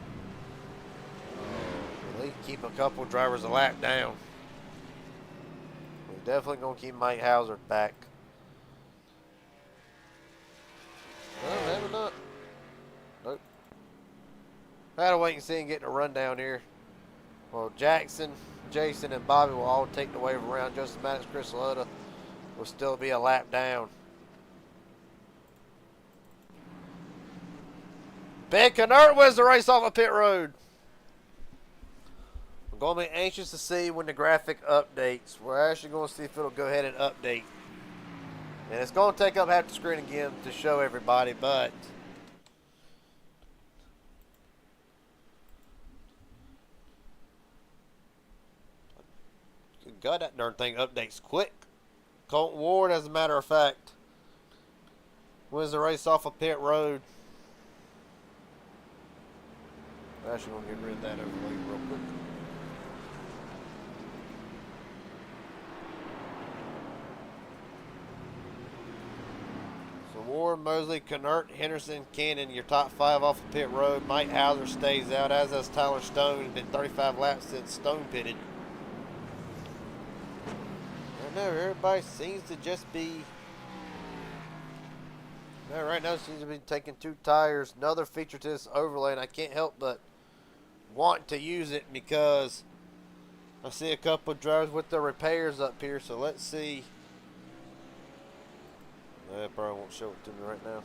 at least keep a couple drivers a lap down. We're definitely going to keep Mike Hauser back. No, maybe not. Nope. I had to wait and see and get a rundown here. Well, Jackson, Jason, and Bobby will all take the wave around. Justin Maddox, Chris Lutta will still be a lap down. Ben Canert wins the race off of pit road. I'm going to be anxious to see when the graphic updates. We're actually going to see if it'll go ahead and update. And it's going to take up half the screen again to show everybody, but good God, that darn thing updates quick. Colton Ward, as a matter of fact, wins the race off of pit road. I'm actually going to get rid of that overlay real quick. So Ward, Mosley, Canert, Henderson, Cannon, your top 5 off of pit road. Mike Hauser stays out, as does Tyler Stone. It's been 35 laps since Stone pitted. I don't know, everybody seems to just be... No, right now it seems to be taking 2 tires. Another feature to this overlay, and I can't help but want to use it because I see a couple of drivers with their repairs up here. So let's see. That probably won't show it to me right now.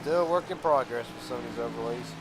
Still work in progress with some of these overlays.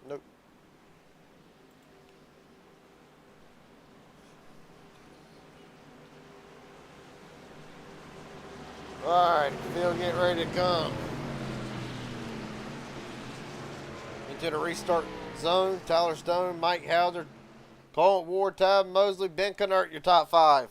Nope. Alright, field getting ready to come into the restart zone. Tyler Stone, Mike Hauser, Colton Ward, Ty Mosley, Ben Canert, your top 5.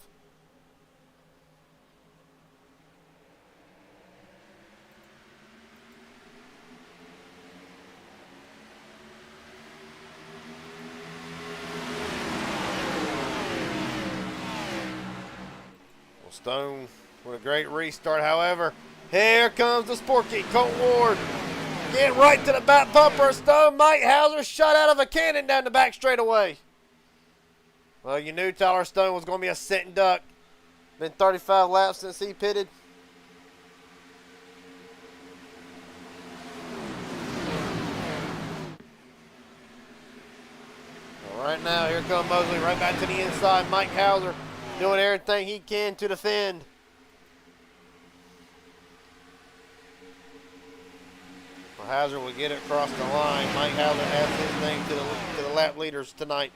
Stone with a great restart. However, here comes the sport key. Colton Ward getting right to the back bumper. Stone, Mike Hauser shot out of a cannon down the back straightaway. Well, you knew Tyler Stone was going to be a sitting duck. Been 35 laps since he pitted. Well, right now, here comes Mosley right back to the inside. Mike Hauser doing everything he can to defend. Well, Hauser will get it across the line. Mike Hauser adds his thing to the lap leaders tonight.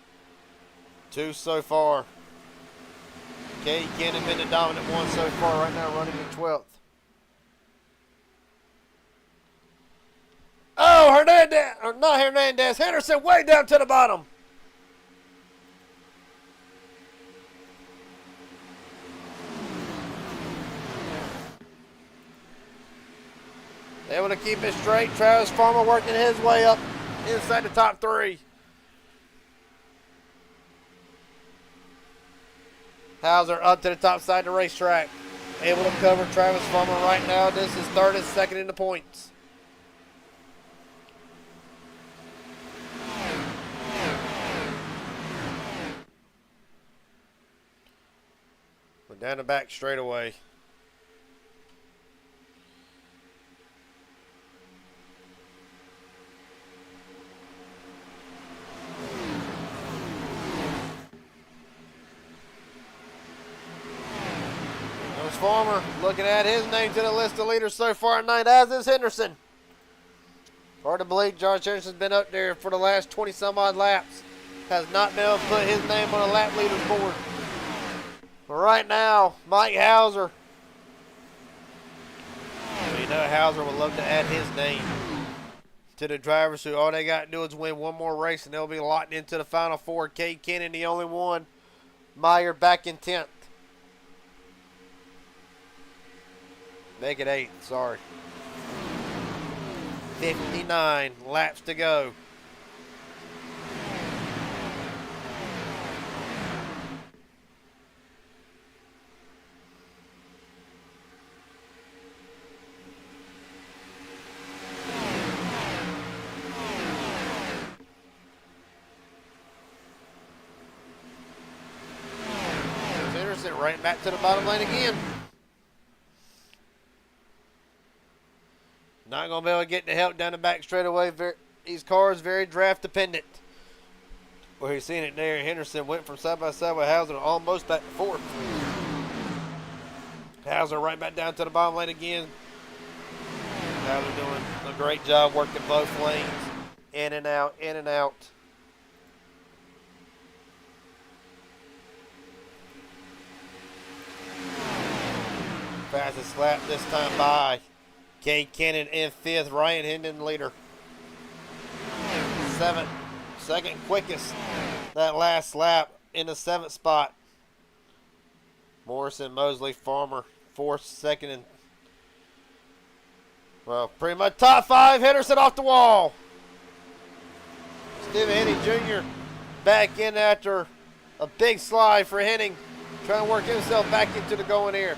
2 so far. Katie Cannon been the dominant one so far, right now running in 12th. Oh, Hernandez, or not Hernandez, Henderson way down to the bottom. Able to keep it straight. Travis Farmer working his way up inside the top 3. Hauser up to the top side of the racetrack. Able to cover Travis Farmer right now. This is third and second in the points. We're down the back straightaway. Farmer looking at his name to the list of leaders so far tonight, as is Henderson. Hard to believe Josh Henderson's been up there for the last 20 some odd laps. Has not been able to put his name on a lap leaders board. But right now, Mike Hauser. We know Hauser would love to add his name to the drivers who all they got to do is win one more race and they'll be locked into the Final Four. Cade Kennan, the only one. Meyer back in 10th. Make it 8th, sorry. 59 laps to go. There's Anderson right back to the bottom lane again. Not going to be able to get the help down the back straightaway. These cars very draft dependent. Well, you're seeing it there. Henderson went from side by side with Hauser almost back to 4th. Hauser right back down to the bottom lane again. Hauser doing a great job working both lanes. In and out, in and out. Fastest lap this time by Cade Kennan in 5th, Ryan Hendon leader. 7th, second quickest. That last lap in the 7th spot. Morrison, Mosley, Farmer, 4th, 2nd, and well, pretty much top 5. Henderson off the wall. Stephen Henning Jr. back in after a big slide for Henning, trying to work himself back into the going here.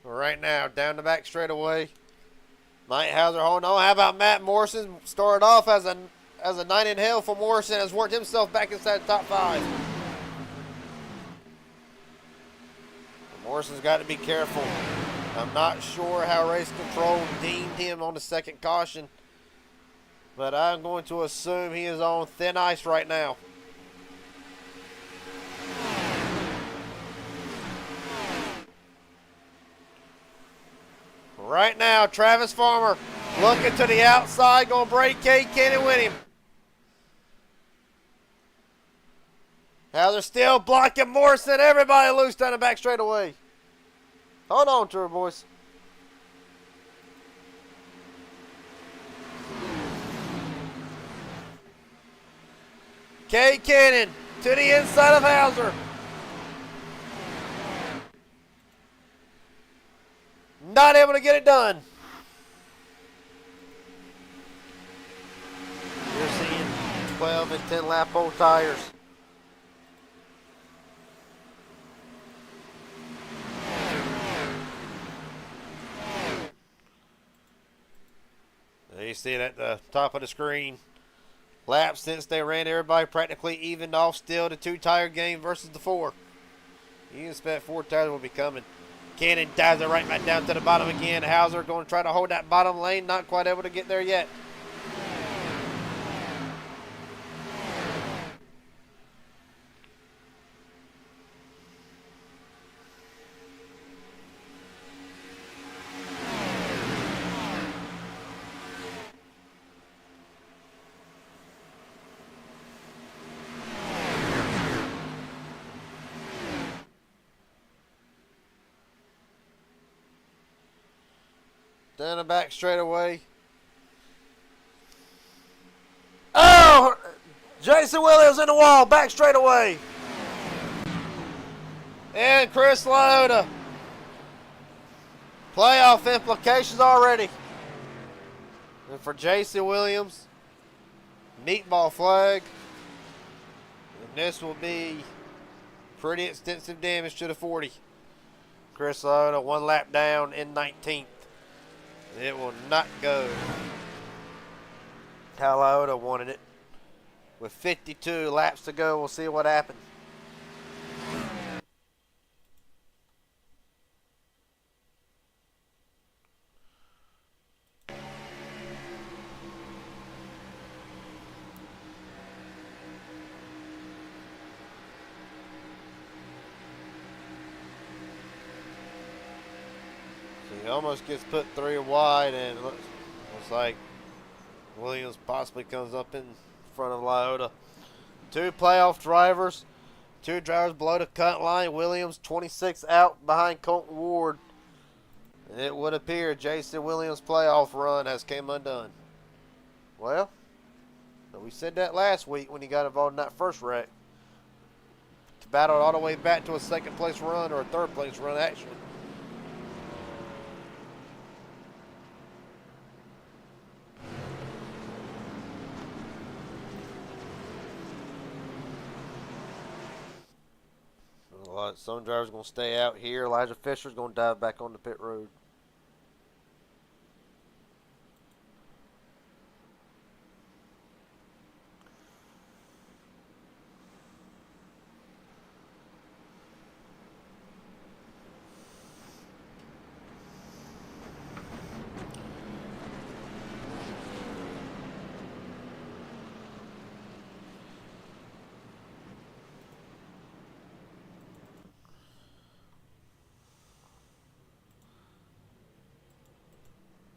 Right now, down the back straightaway. Mike Hauser holding on. How about Matt Morrison? Started off as a night in hell for Morrison. Has worked himself back inside the top 5. Morrison's got to be careful. I'm not sure how race control deemed him on the second caution, but I'm going to assume he is on thin ice right now. Right now, Travis Farmer looking to the outside, going to break Cade Kennan with him. Now they're still blocking Morrison. Everybody loose down the back straightaway. Hold on to her, boys. Cade Kennan to the inside of Hauser. Not able to get it done. You're seeing 12 and 10 lap old tires. There you see it at the top of the screen. Laps since they ran, everybody practically evened off still. The 2-tire game versus the 4. You expect 4 tires will be coming. Kennan dives it right back down to the bottom again. Hauser going to try to hold that bottom lane. Not quite able to get there yet. Down the back straightaway. Oh! Jason Williams in the wall. Back straightaway. And Chris Loda. Playoff implications already. And for Jason Williams, meatball flag. And this will be pretty extensive damage to the 40. Chris Loda 1 lap down in 19th. It will not go. Loda wanted it. With 52 laps to go, we'll see what happens. He almost gets put 3 wide, and it looks like Williams possibly comes up in front of Lyotta. 2 playoff drivers, 2 drivers below the cut line. Williams 26 out behind Colton Ward. And it would appear Jason Williams' playoff run has came undone. Well, we said that last week when he got involved in that first wreck. Battled all the way back to a 2nd place run, or a 3rd place run actually. Some drivers are going to stay out here. Elijah Fisher's going to dive back on the pit road.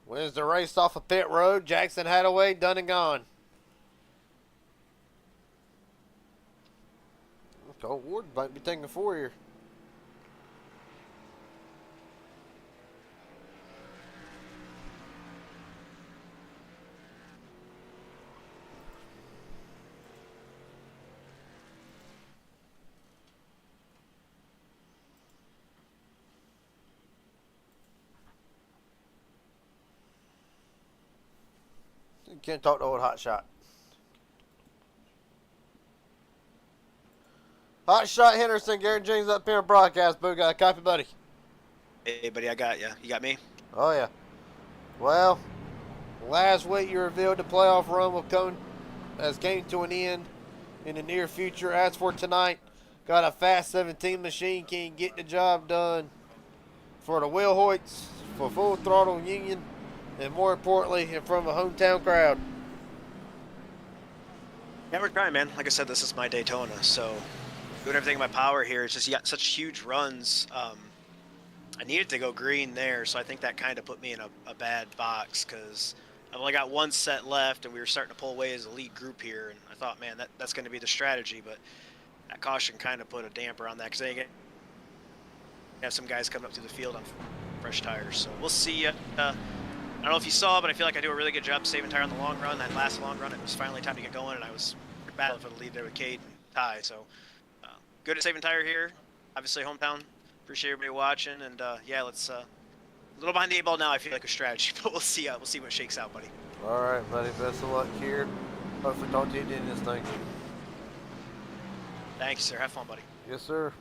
Wins the race off of pit road. Jackson Hadaway, done and gone. Cole Ward might be taking 4 here. You can't talk to old Hot Shot. Hot Shot Henderson, Gary James up here in broadcast booth. Got a copy, buddy. Hey, buddy, I got you. You got me? Oh, yeah. Well, last week you revealed the playoff run will come as came to an end in the near future. As for tonight, got a fast 17 machine can get the job done for the Will Hoyts, for Full Throttle Union, and more importantly, in front of a hometown crowd. Yeah, we're trying, man. Like I said, this is my Daytona, so doing everything in my power here. It's just you got such huge runs. I needed to go green there, so I think that kind of put me in a bad box because I've only got 1 set left, and we were starting to pull away as a lead group here, and I thought, man, that's going to be the strategy, but that caution kind of put a damper on that because they have some guys coming up through the field on fresh tires. So we'll see. I don't know if you saw, but I feel like I do a really good job saving tire on the long run. That last long run, it was finally time to get going, and I was battling for the lead there with Cade and Ty. So good at saving tire here. Obviously, hometown. Appreciate everybody watching, and yeah, let's a little behind the 8 ball now. I feel like a strategy, but we'll see. We'll see what shakes out, buddy. All right, buddy. Best of luck here. Hopefully, talk to you in this thing. Thank you, sir. Have fun, buddy. Yes, sir.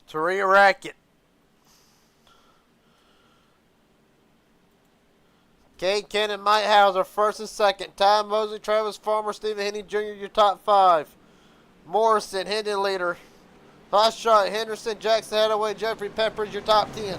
Taria Rackett. Cade Cannon, Mike Hauser, first and second. Ty Mosley, Travis Farmer, Stephen Henney Jr., your top 5. Morrison, Hendon leader. Hot Shot, Henderson, Jackson Hadaway, Jeffrey Peppers, your top 10.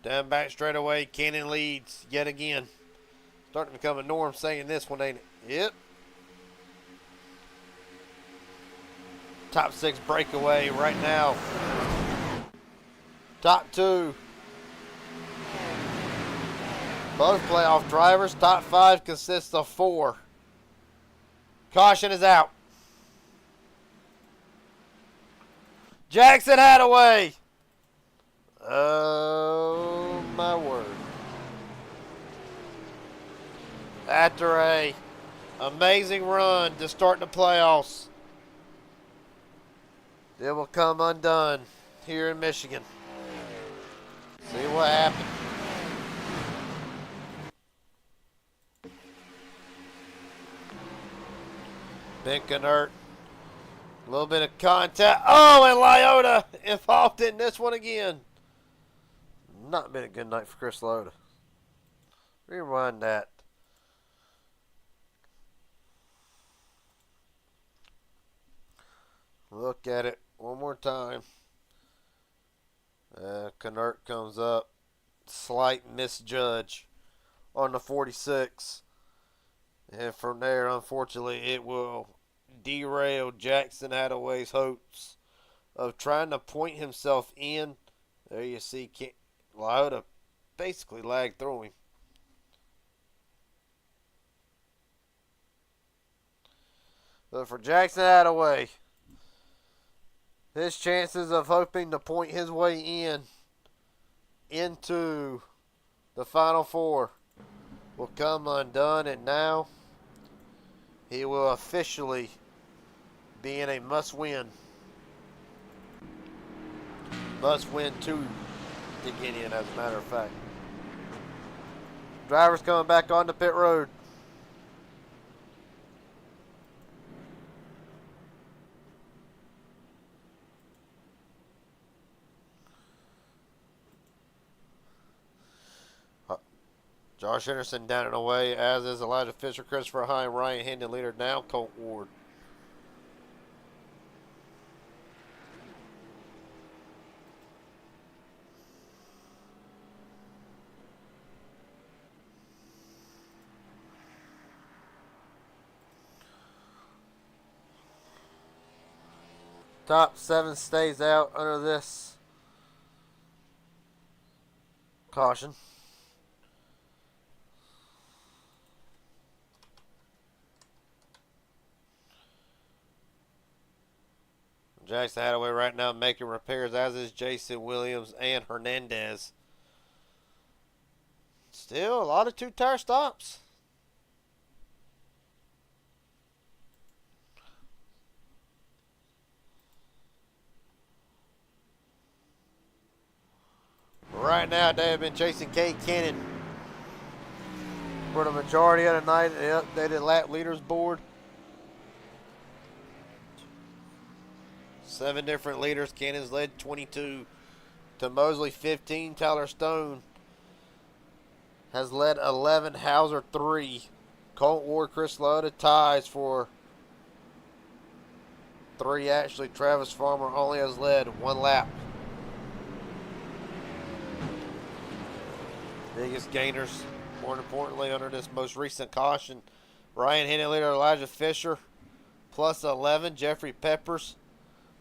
Down back straightaway, Cannon leads yet again. Starting to become a norm saying this one, ain't it? Yep. Top 6 breakaway right now. Top 2. Both playoff drivers. Top 5 consists of 4. Caution is out. Jackson Hadaway. Oh my word. After a amazing run to start the playoffs, it will come undone here in Michigan. See what happened. Binkenert. A little bit of contact. Oh, and Lyota involved in this one again. Not been a good night for Chris Lyota. Rewind that. Look at it one more time. Canert comes up. Slight misjudge on the 46. And from there, unfortunately, it will derail Jackson Hadaway's hopes of trying to point himself in. There you see Lyota basically lagged through him. But for Jackson Hadaway, his chances of hoping to point his way into the Final Four will come undone, and now he will officially be in a must-win. Must-win 2 to get in, as a matter of fact. Drivers coming back onto pit road. Josh Henderson down and away, as is Elijah Fisher, Christopher Hine, Ryan Hendon leader now, Colt Ward. Top 7 stays out under this caution. Jackson Hadaway right now making repairs, as is Jason Williams and Hernandez. Still a lot of 2-tire stops. Right now, they have been chasing Cade Cannon for the majority of the night. The updated lap leaders board. 7 different leaders. Cannon's led 22 to Mosley 15. Tyler Stone has led 11. Hauser 3. Colt Ward, Chris Lyota ties for 3. Actually, Travis Farmer only has led 1 lap. Biggest gainers, more importantly, under this most recent caution. Ryan Hendon leader Elijah Fisher plus 11. Jeffrey Peppers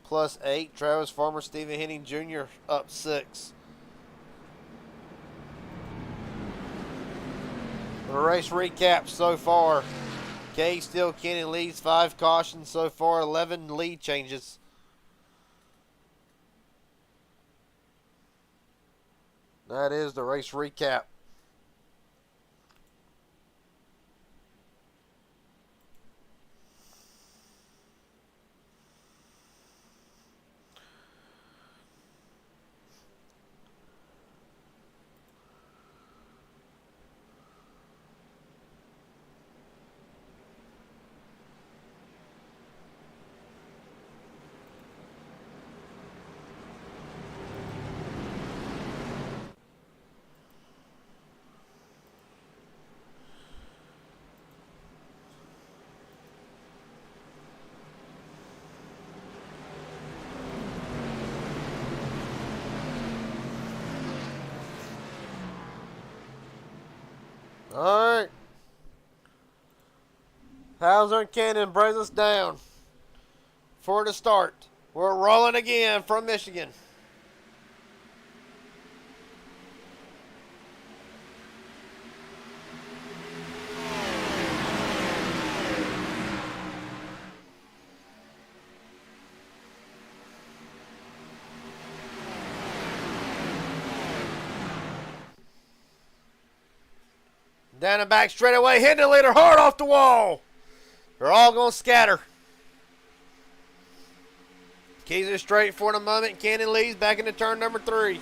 plus 8. Travis Farmer, Stephen Henning Jr. up 6. The race recap so far. Cade Steele Cannon leads 5 cautions so far, 11 lead changes. That is the race recap. Hauser and Cannon brings us down for the start. We're rolling again from Michigan. Down and back straight away, hitting the leader hard off the wall. They're all going to scatter. Keys are straight for the moment. Cannon leads back into turn number 3.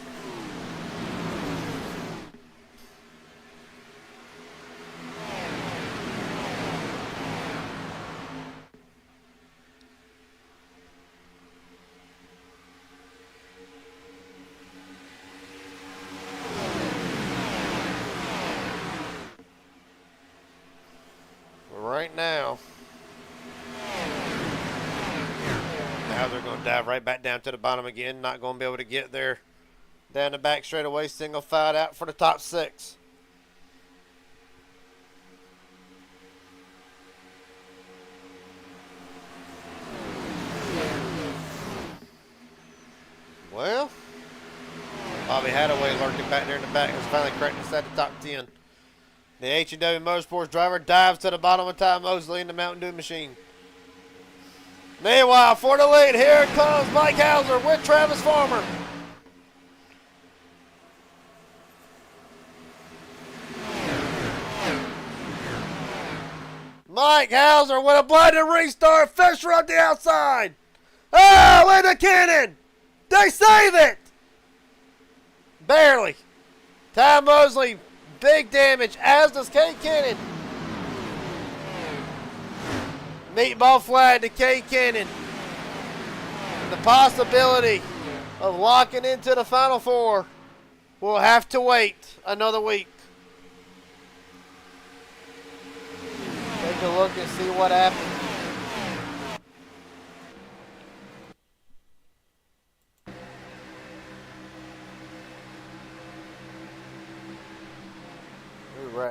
Right now they're going to dive right back down to the bottom again. Not going to be able to get there. Down the back straightaway, single file out for the top 6. Well, Bobby Hadaway lurking back there in the back has finally cracked inside the top 10. The H&W Motorsports driver dives to the bottom of Ty Mosley in the Mountain Dew machine. Meanwhile, for the lead, here comes Mike Hauser with Travis Farmer. Mike Hauser with a blinded restart. Fisher on the outside. Oh, into Cannon. They save it. Barely. Ty Mosley, big damage, as does Kay Cannon. Meatball flag to Kay Cannon. The possibility of locking into the Final Four will have to wait another week. Take a look and see what happens.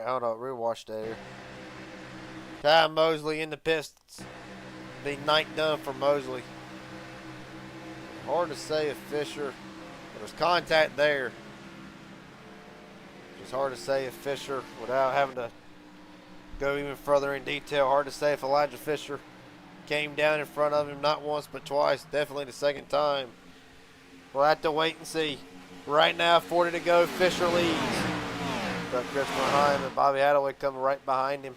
Hold on, rewatch there. Ty Mosley in the pits. Be night done for Mosley. Hard to say if Fisher, there was contact there. It's hard to say if Fisher, without having to go even further in detail, hard to say if Elijah Fisher came down in front of him not once but twice, definitely the second time. We'll have to wait and see. Right now, 40 to go, Fisher leads. But Christopher Heim and Bobby Hadaway coming right behind him.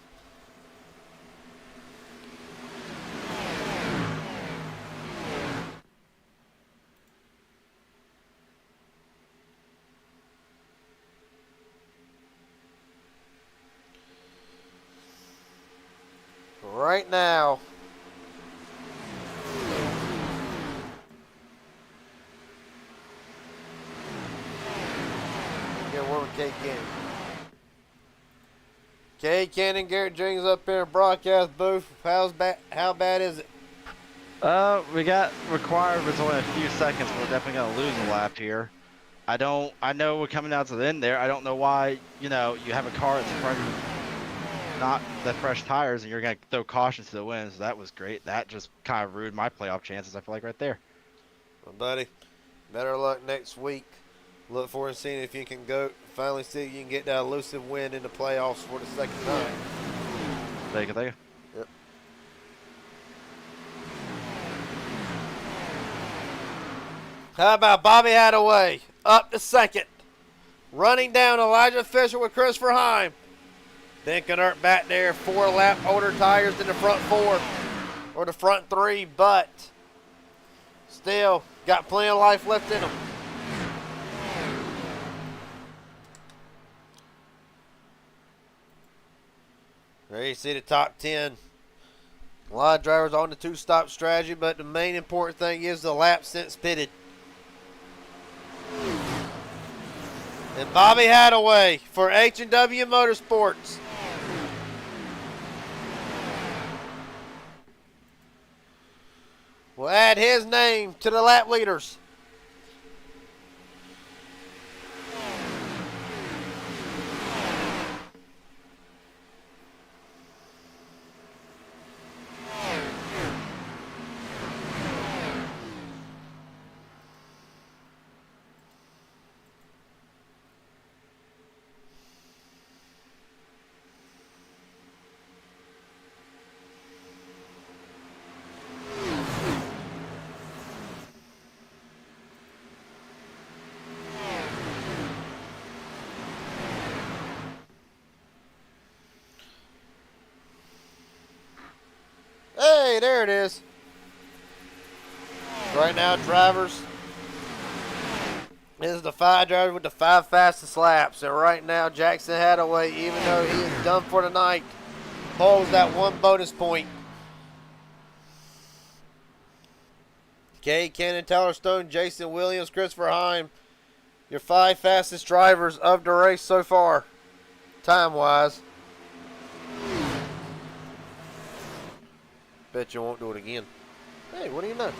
Right now, get a word with Kay Cannon. Kay Cannon, Garrett Jenkins up here in broadcast booth. How bad is it? We got required, but it's only a few seconds. We're definitely gonna lose a lap here. I know we're coming down to the end there. I don't know why, you have a car that's fresh, not the fresh tires, and you're gonna throw caution to the wind. So that was great. That just kind of ruined my playoff chances, I feel like, right there. Well, buddy, better luck next week. Look forward to seeing if you can finally see if you can get that elusive win in the playoffs for the second time. Thank you. Yep. How about Bobby Hadaway up to second? Running down Elijah Fisher with Christopher Heim. Then Knert back there, 4 lap older tires than the front 4 or the front 3, but still got plenty of life left in them. There you see the top 10. A lot of drivers on the 2-stop strategy, but the main important thing is the lap since pitted. And Bobby Hadaway for H&W Motorsports. Will add his name to the lap leaders. Hey, there it is. Right now, drivers. This is the 5 drivers with the 5 fastest laps. And right now, Jackson Hadaway, even though he is done for the night, holds that 1 bonus point. Kay Cannon, Tyler Stone, Jason Williams, Christopher Heim, your 5 fastest drivers of the race so far, time-wise. Bet you won't do it again. Hey, what do you know?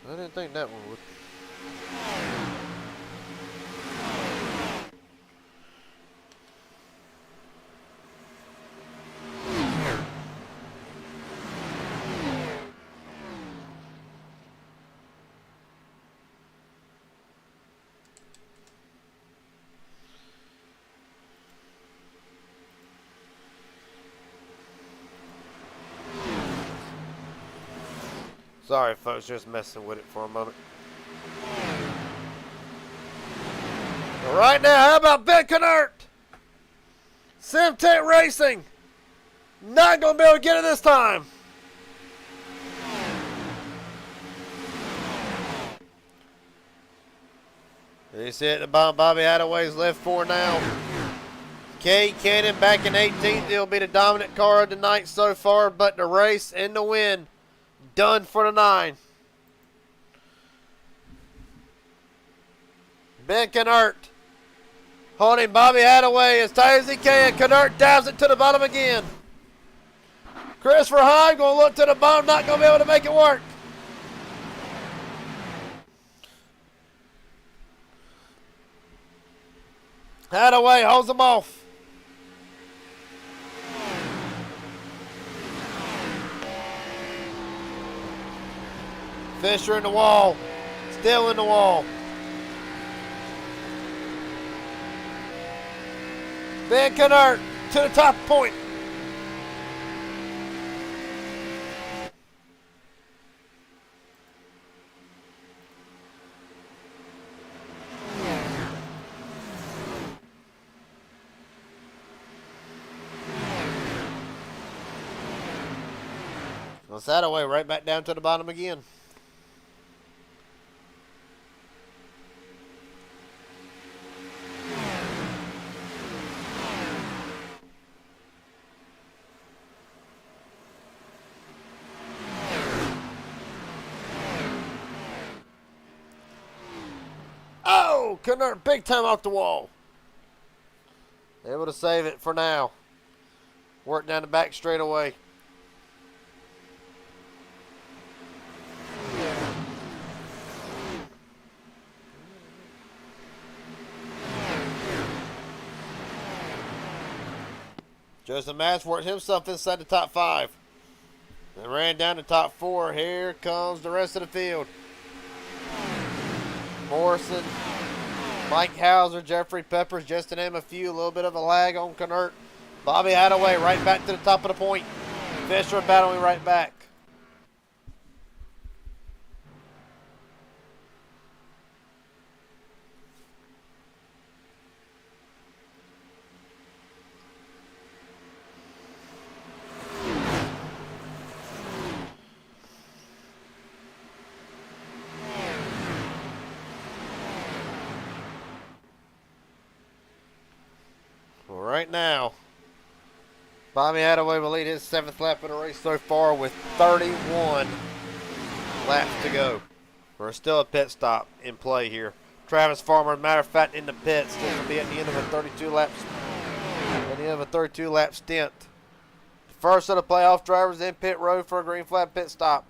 I didn't think that one would. Sorry, folks, just messing with it for a moment. All right now, how about Ben Knert? Simtech Racing. Not going to be able to get it this time. You see it at the bottom, Bobby Hadaway's left 4 now. Kay Cannon back in 18th. He'll be the dominant car of the night so far, but the race and the win done for the 9. Ben Knert holding Bobby Hadaway as tight as he can. Knert dives it to the bottom again. Christopher Hahn going to look to the bottom, not going to be able to make it work. Hadaway holds them off. Fisher in the wall. Still in the wall. Ben Knert to the top point. Well, Sadaway right back down to the bottom again. Oh, Knert big time off the wall. Able to save it for now. Work down the back straight away. Joseph Matz worked himself inside the top 5. And ran down the top 4. Here comes the rest of the field. Morrison, Mike Hauser, Jeffrey Peppers, just to name a few. A little bit of a lag on Knert. Bobby Hadaway right back to the top of the point. Fisher battling right back. Right now, Bobby Hadaway will lead his 7th lap of the race so far with 31 laps to go. There's still a pit stop in play here. Travis Farmer, matter of fact, in the pits. This will be at the end of a 32 lap stint. The first of the playoff drivers in pit road for a green flag pit stop.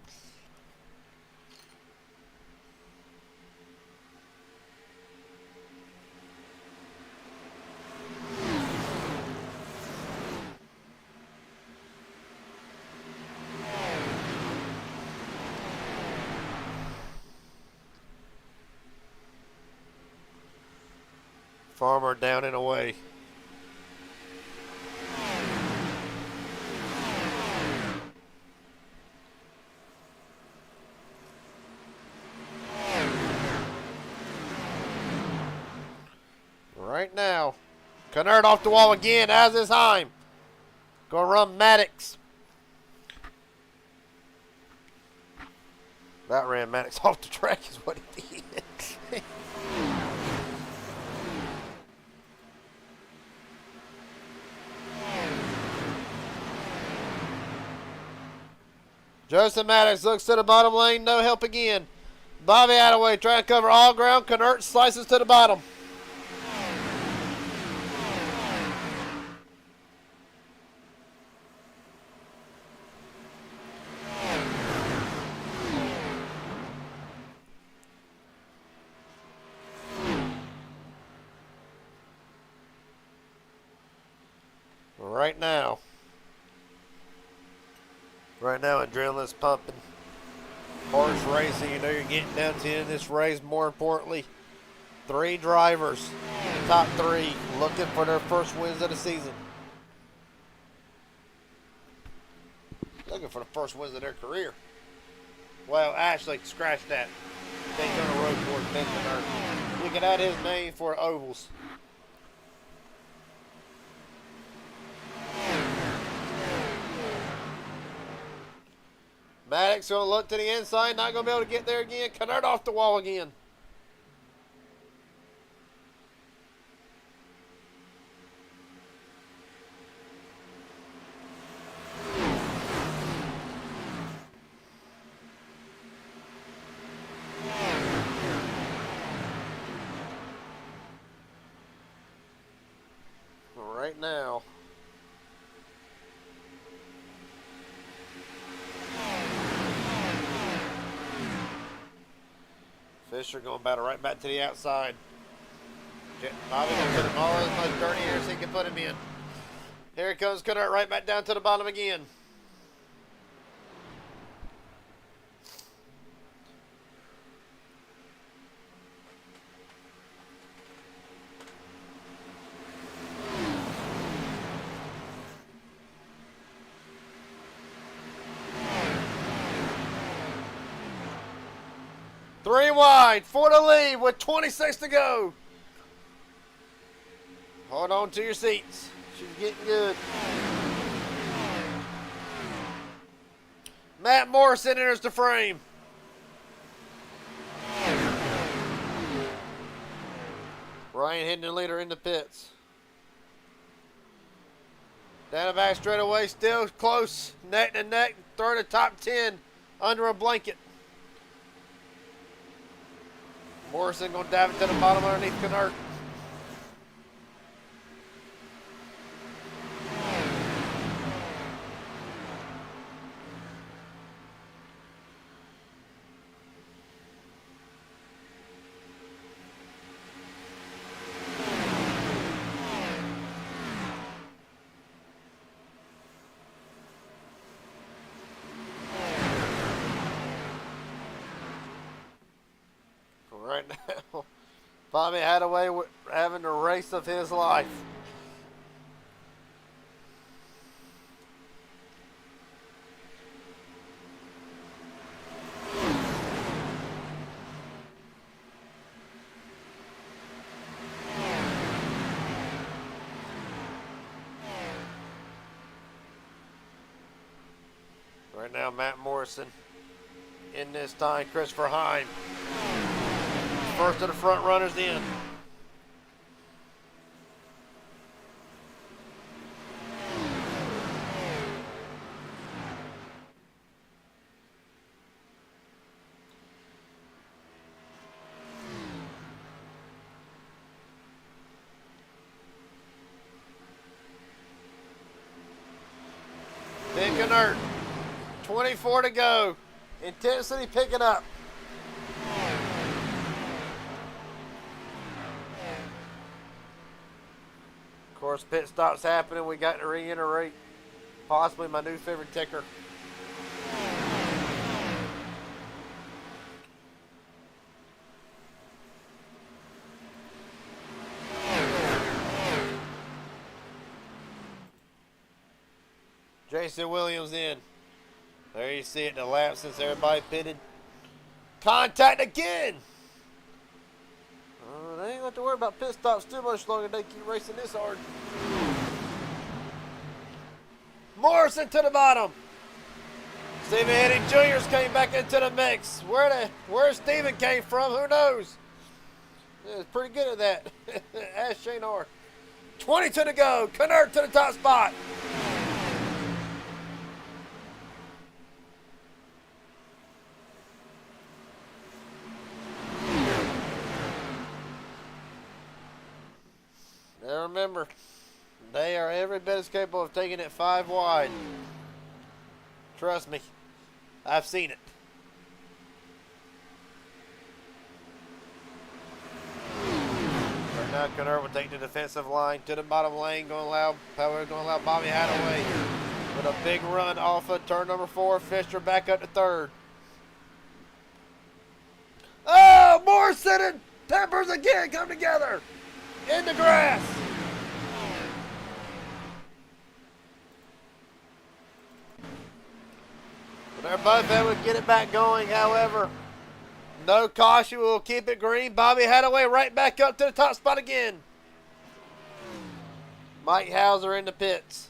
Farmer down and away. Canard off the wall again, as is Heim. Gonna run Maddox. That ran Maddox off the track is what he did. Joseph Maddox looks to the bottom lane, no help again. Bobby Attaway trying to cover all ground. Canert slices to the bottom. Right now, adrenaline's pumping. Horse racing, you know you're getting down to the end of this race. More importantly, 3 drivers, top 3, looking for their first wins of the season. Looking for the first wins of their career. Well, actually, scratch that. Daytona Road Course, Benjamin. You can add his name for ovals. Maddox going to look to the inside, not going to be able to get there again. Canard off the wall again. Right now, Fisher going to battle right back to the outside. Bobby going to put him all as much dirty air as he can put him in. Here comes Canard right back down to the bottom again. Three wide for the lead with 26 to go. Hold on to your seats. She's getting good. Matt Morrison enters the frame. Ryan hitting the leader in the pits. Down the back straightaway, still close, neck to neck, third of top 10 under a blanket. Morrison going to dive it to the bottom underneath Canard. Right now, Bobby Attaway having the race of his life. Right now, Matt Morrison in this time, Christopher Heim. First of the front runners in. Big inert. 24 to go. Intensity picking up. Of course, pit stops happening. We got to reiterate possibly my new favorite ticker. Jason Williams in. There you see it, the lap since everybody pitted. Contact again! Oh, they don't have to worry about pit stops too much longer. They keep racing this hard. Morrison to the bottom. Stephen Henning Jr.'s came back into the mix. Where Stephen came from, who knows? He's pretty good at that. Ask Shane R. 20 to go. Knurt to the top spot. Now remember, they are every bit as capable of taking it 5 wide. Trust me, I've seen it. Right now, Knurt will take the defensive line to the bottom lane, going to allow Bobby Hadaway with a big run off of turn number 4. Fisher back up to 3rd. Oh, Morrison and Peppers again come together in the grass. They're both able to get it back going, however. No caution, will keep it green. Bobby Hadaway right back up to the top spot again. Mike Hauser in the pits.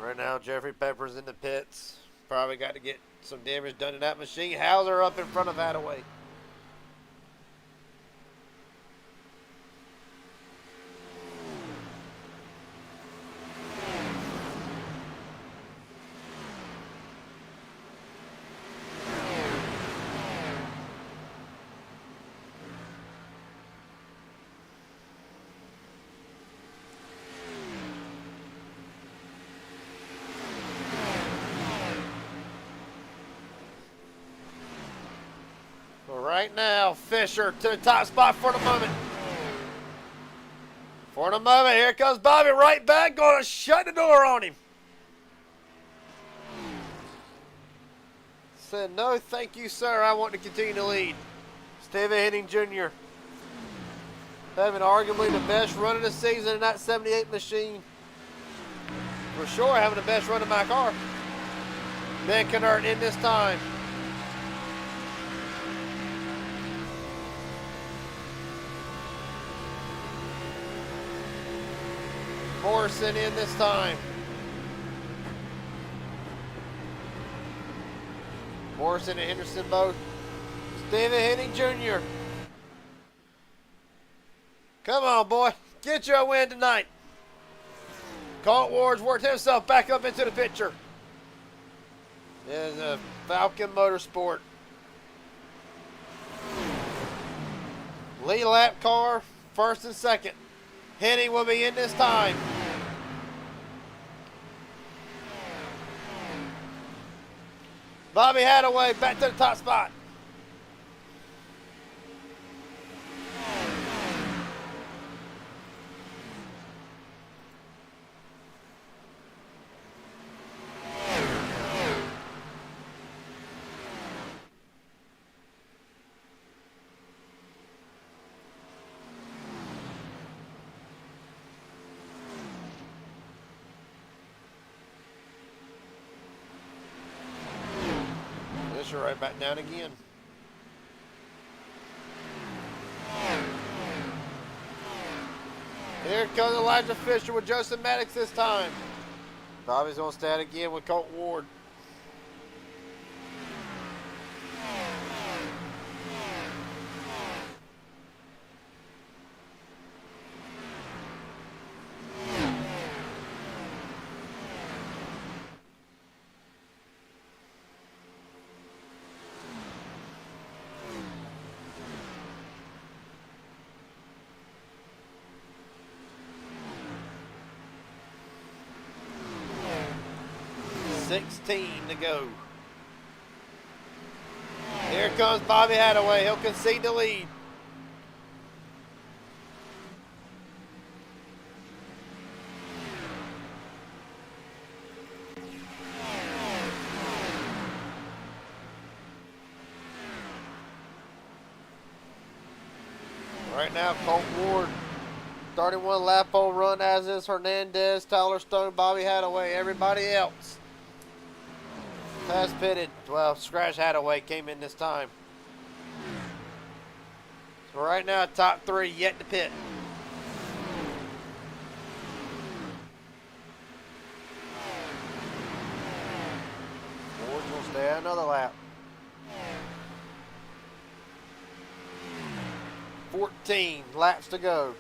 Right now, Jeffrey Pepper's in the pits. Probably got to get some damage done to that machine. Hauser up in front of Hadaway. Right now, Fisher to the top spot for the moment. For the moment, here comes Bobby right back, going to shut the door on him. Said, no, thank you, sir. I want to continue to lead. Stephen Henning Jr. having arguably the best run of the season in that 78 machine. For sure, having the best run of my car. Ben Knurt in this time. Morrison in this time. Morrison and Henderson both. Stephen Henning Jr. Come on, boy. Get your win tonight. Colt Ward's worked himself back up into the picture. There's a Falcon Motorsport. Lead lap car, first and second. Henning will be in this time. Bobby Hadaway back to the top spot. Right back down again. Here comes Elijah Fisher with Joseph Maddox this time. Bobby's going to stand again with Colt Ward. $16 to go. Here comes Bobby Hadaway. He'll concede the lead. Right now, Colt Ward, 31 lap pole run, as is Hernandez, Tyler Stone, Bobby Hadaway, everybody else has pitted. Well, Scratch Hadaway came in this time. So right now, top three yet to pit. Ward will stay another lap. 14 laps to go.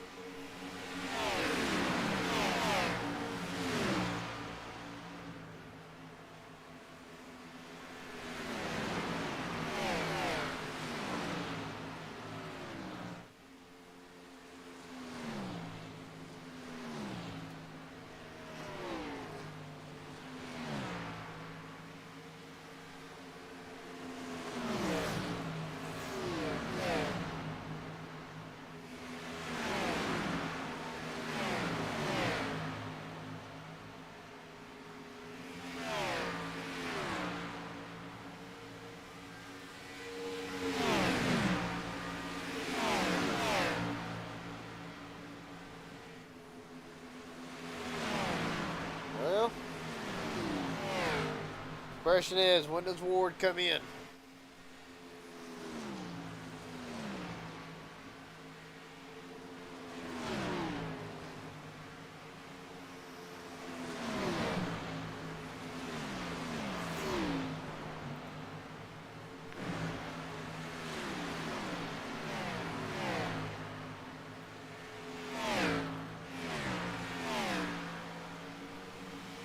Well, question is, when does Ward come in?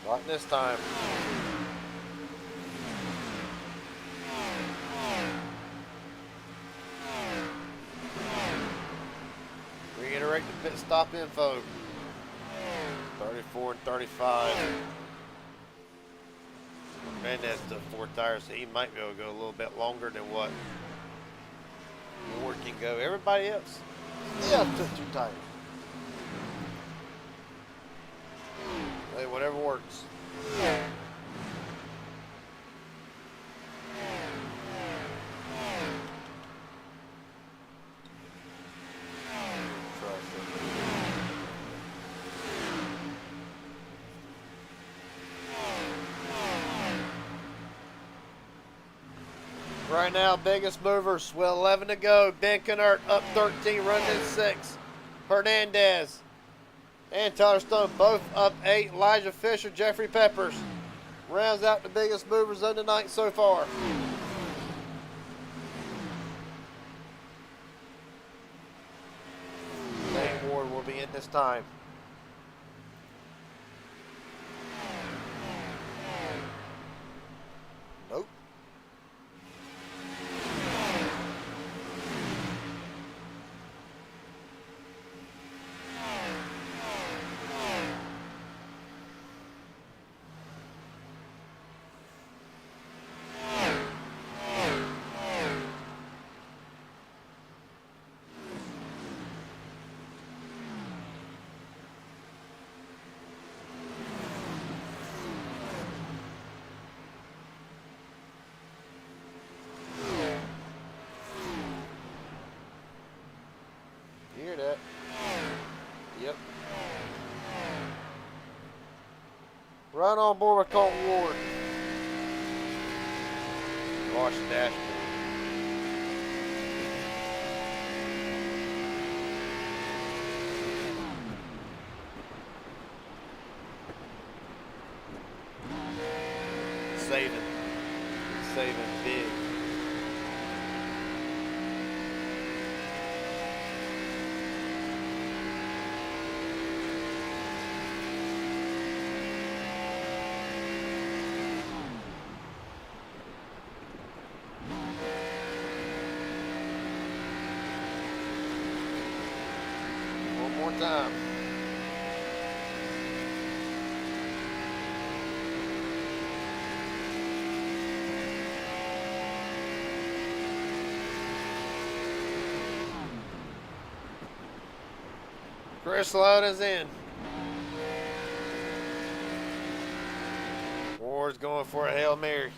Not this time. Reiterate the pit stop info. 34 and 35. Hernandez took 4 tires, so he might be able to go a little bit longer than what Ward can go. Everybody else, yeah, took 2 tires. Hey, whatever works. Right now, biggest movers with 11 to go. Ben Kennert up 13, running in 6. Hernandez and Tyler Stone both up 8. Elijah Fisher, Jeffrey Peppers rounds out the biggest movers of the night so far. Dane Ward will be in this time. Nope. You hear that? Yep. Right on board with Colt Ward. Watch the dashboard. Saving big. One more time. Chris Lauda's in. Ward's going for a Hail Mary.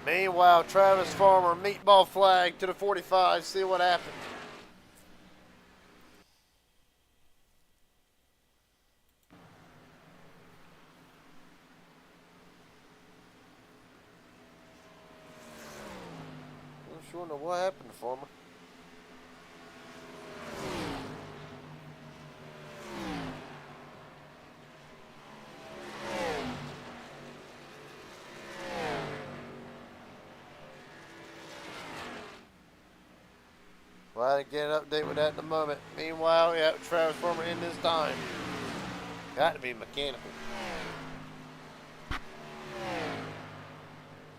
Meanwhile, Travis Farmer, meatball flag to the 45. See what happens. I'm sure know what happened to Farmer. Glad to get an update with that in a moment. Meanwhile, yeah, Travis Farmer in this time. Got to be mechanical.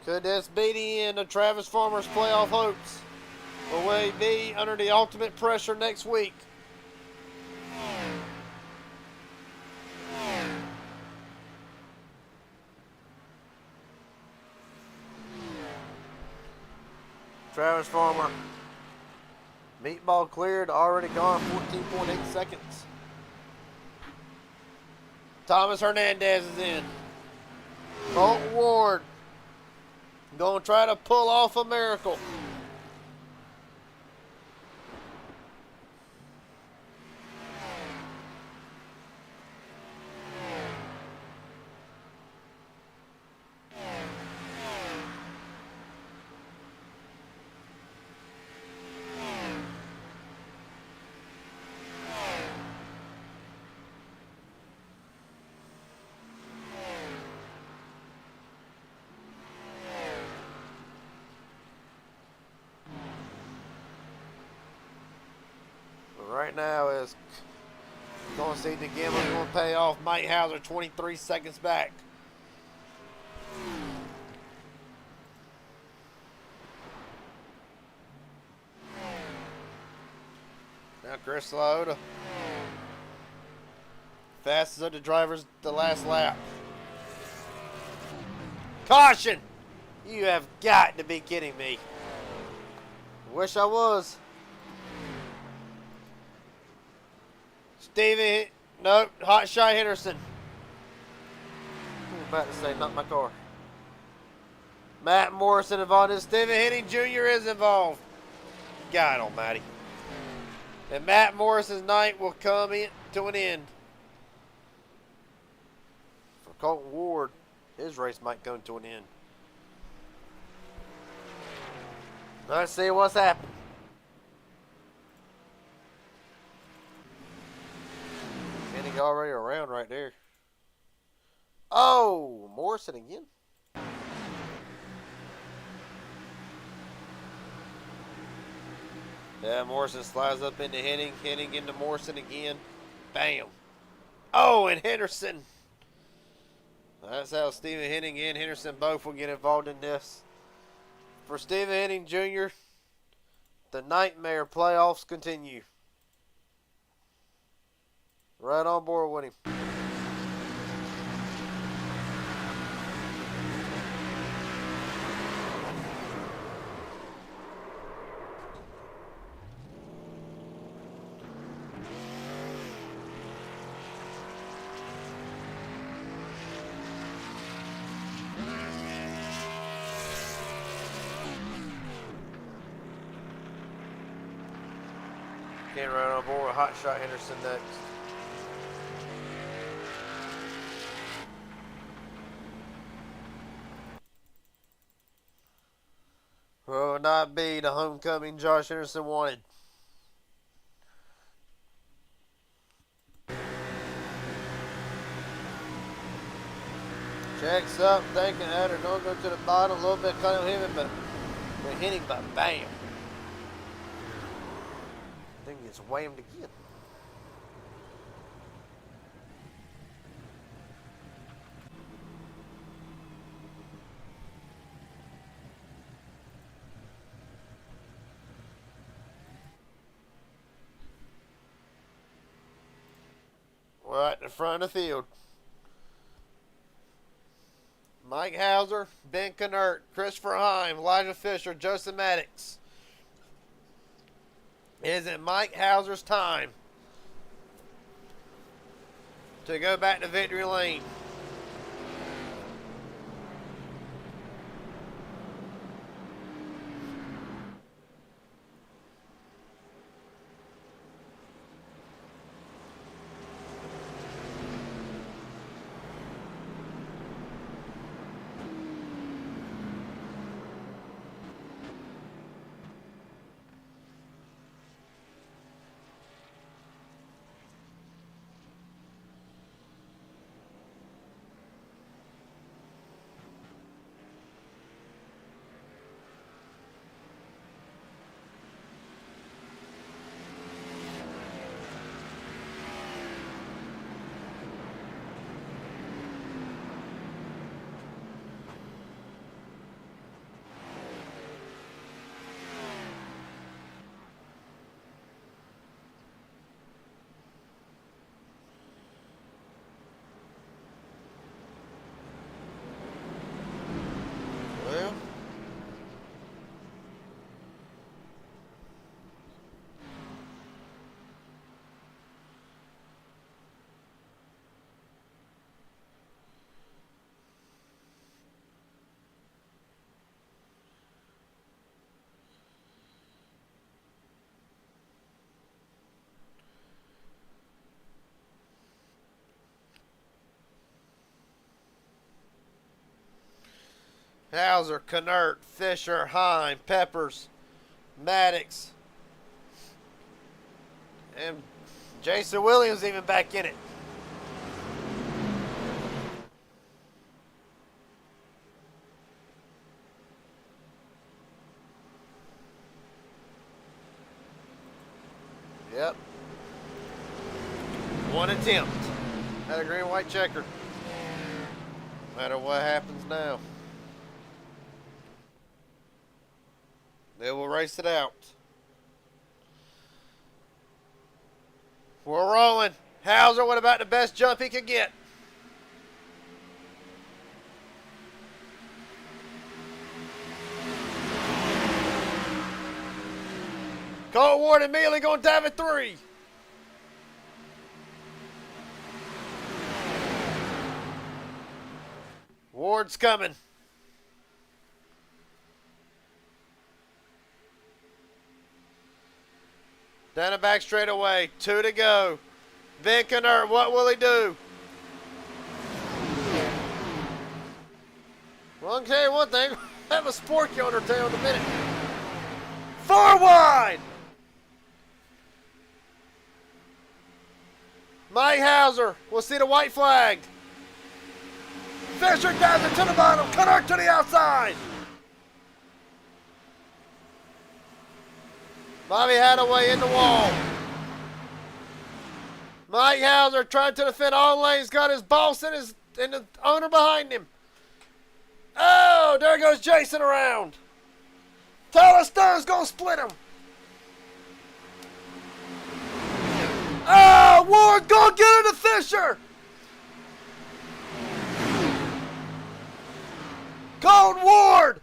Could this be the end of Travis Farmer's playoff hopes? Or will he be under the ultimate pressure next week? Travis Farmer. Meatball cleared, already gone 14.8 seconds. Thomas Hernandez is in. Colton Ward going to try to pull off a miracle. Right now is going to see the gambler's going to pay off. Mike Hauser 23 seconds back. Now Chris Lauda. Fastest of the drivers the last lap. Caution! You have got to be kidding me. Wish I was. Stevie, nope, Hot Shot Henderson. I'm about to say, not my car. Matt Morrison involved in Stephen Henning Jr. is involved. God almighty. And Matt Morrison's night will come to an end. For Colton Ward, his race might come to an end. Let's see what's happened. Henning already around right there. Oh, Morrison again. Yeah, Morrison slides up into Henning. Henning into Morrison again. Bam. Oh, and Henderson. That's how Stephen Henning and Henderson both will get involved in this. For Stephen Henning Jr., the nightmare playoffs continue. Right on board with him. Can't run on board with Hot Shot Henderson next. Will not be the homecoming Josh Henderson wanted. Checks up, thinking that or don't go to the bottom. A little bit kind of hitting, but we're hitting, but bam. I think it's whammed again. right in front of the field. Mike Hauser, Ben Knert, Christopher Heim, Elijah Fisher, Joseph Maddox. Is it Mike Hauser's time to go back to victory lane? Well, Hauser, Knert, Fisher, Heim, Peppers, Maddox, and Jason Williams even back in it. Yep. One attempt at a green-white checker. No matter what happens now, they will race it out. We're rolling. Hauser, what about the best jump he could get? Cole Ward immediately going to dive at 3. Ward's coming. Down the back straight away. 2 to go. Ben Knert, what will he do? Well, I'll tell you one thing. Have a Sporky on her tail in a minute. 4 wide. Mike Hauser. We'll see the white flag. Fisher dives it to the bottom. Knert to the outside. Bobby Hadaway in the wall. Mike Hauser trying to defend all lanes. Got his boss and the owner behind him. Oh, there goes Jason around. Tyler Stern's going to split him. Oh, Ward going to get it to Fisher. Cold Ward.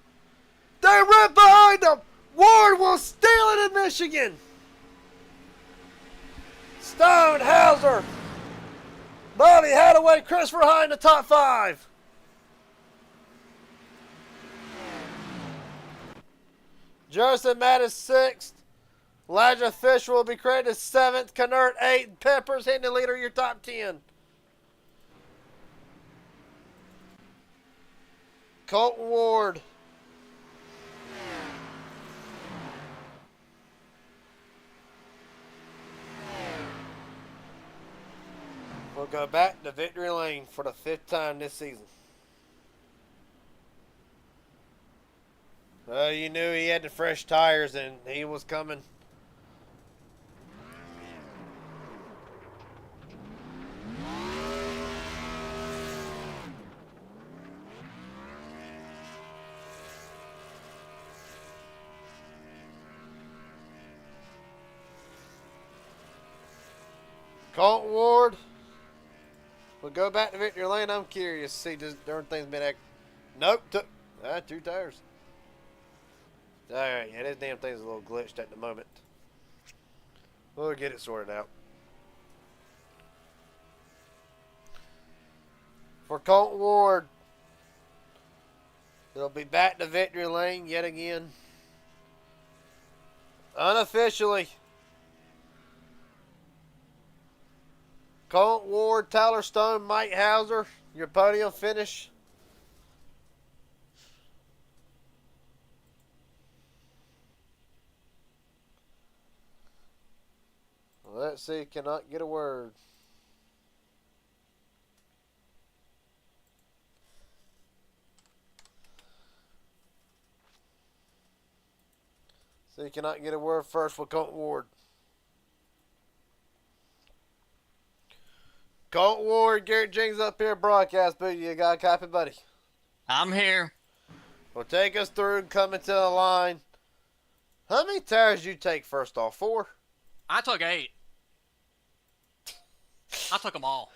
They right behind him. Ward will steal it in Michigan. Stone, Hauser, Bobby Hadaway, Christopher Hine in the top 5. Joseph Mattis 6th. Elijah Fisher will be credited 7th. Knert 8th. Peppers hitting the leader of your top 10. Colton Ward. We'll go back to victory lane for the 5th time this season. You knew he had the fresh tires and he was coming. Colton Ward We'll go back to victory lane. I'm curious. See, does darn thing's been Nope. Took 2 tires. All right. Yeah, this damn thing's a little glitched at the moment. We'll get it sorted out. For Colton Ward, it'll be back to victory lane yet again. Unofficially. Colton Ward, Tyler Stone, Mike Hauser, your podium finish. Let's see, cannot get a word. So you cannot get a word first for Colton Ward. Colton Ward, Garrett Jenkins up here, broadcast booth. You got a copy, buddy? I'm here. Well, take us through coming to the line. How many tires did you take first off? 4? I took 8. I took them all.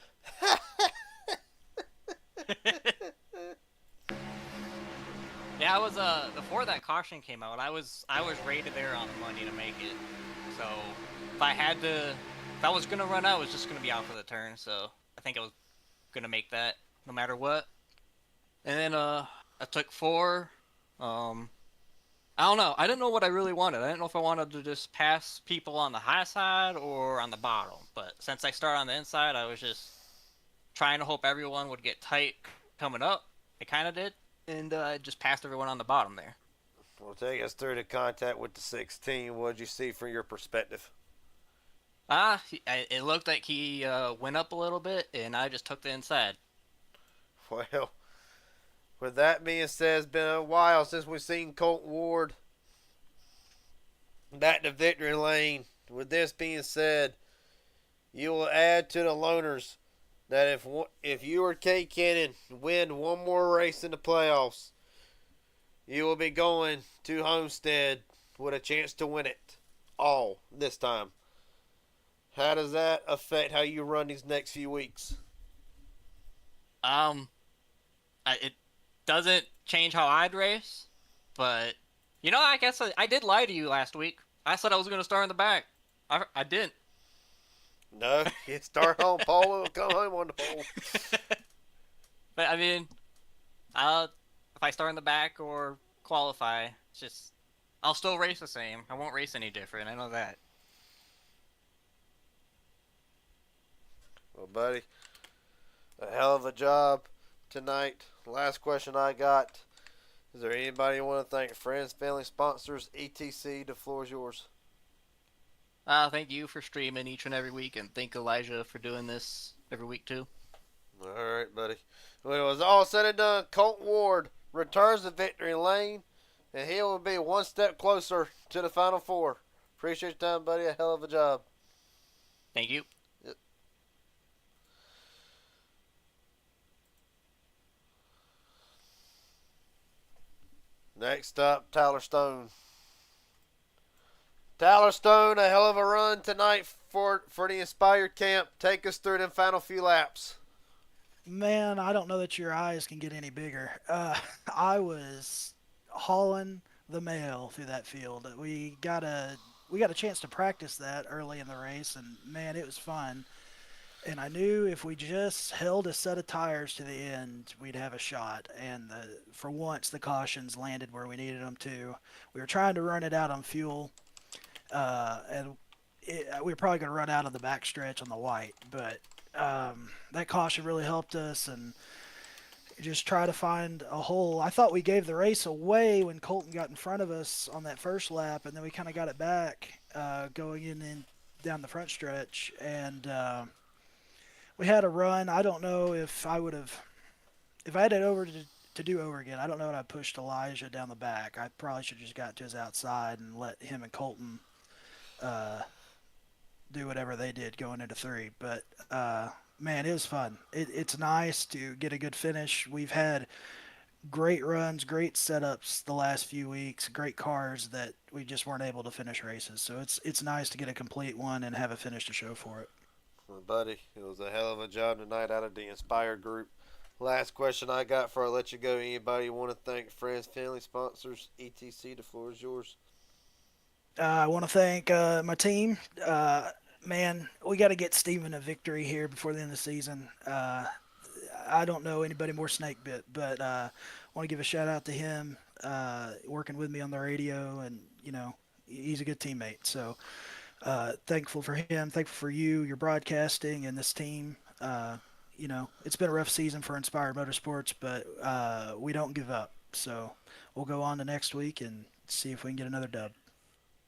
Yeah, I was before that caution came out, I was rated there on the money to make it. So if I was gonna run out, I was just gonna be out for the turn. So I think I was gonna make that no matter what. And then I took 4. I don't know. I didn't know what I really wanted. I didn't know if I wanted to just pass people on the high side or on the bottom. But since I started on the inside, I was just trying to hope everyone would get tight coming up. It kind of did. And I just passed everyone on the bottom there. Well, take us through the contact with the 16. What did you see from your perspective? It looked like he went up a little bit, and I just took the inside. Well, with that being said, it's been a while since we've seen Colton Ward back to victory lane. With this being said, you will add to the loners that if you or Kate Cannon win one more race in the playoffs, you will be going to Homestead with a chance to win it all this time. How does that affect how you run these next few weeks? It doesn't change how I'd race, but I guess I did lie to you last week. I said I was going to start in the back. I didn't. No, you start on pole and come home on the pole. But I mean, if I start in the back or qualify, I'll still race the same. I won't race any different. I know that. Well, buddy, a hell of a job tonight. Last question I got. Is there anybody you want to thank? Friends, family, sponsors, etc. The floor is yours. Thank you for streaming each and every week, and thank Elijah for doing this every week too. All right, buddy. When it was all said and done, Colton Ward returns to victory lane, and he will be one step closer to the Final Four. Appreciate your time, buddy. A hell of a job. Thank you. Yep. Next up, Tyler Stone. Tyler Stone, a hell of a run tonight for the Inspired Camp. Take us through them final few laps. Man, I don't know that your eyes can get any bigger. I was hauling the mail through that field. We got a chance to practice that early in the race, and man, it was fun. And I knew if we just held a set of tires to the end, we'd have a shot. And for once, the cautions landed where we needed them to. We were trying to run it out on fuel. We were probably going to run out of the backstretch on the white, but that caution really helped us, and just try to find a hole. I thought we gave the race away when Colton got in front of us on that first lap, and then we kind of got it back going in down the front stretch, and we had a run. I don't know if I had it over to do over again. I don't know what I pushed Elijah down the back. I probably should have just got to his outside and let him and Colton do whatever they did going into 3. But man, it was fun. It's nice to get a good finish. We've had great runs, great setups the last few weeks, great cars that we just weren't able to finish races. So it's nice to get a complete one and have a finish to show for it. Well, buddy, it was a hell of a job tonight out of the Inspire group. Last question I got before I let you go. Anybody want to thank friends, family, sponsors, etc.? The floor is yours. I want to thank my team. Man, we got to get Steven a victory here before the end of the season. I don't know anybody more snake bit, but I want to give a shout out to him, working with me on the radio, and he's a good teammate. So thankful for him, thankful for you, your broadcasting, and this team. It's been a rough season for Inspired Motorsports, but we don't give up. So we'll go on to next week and see if we can get another dub.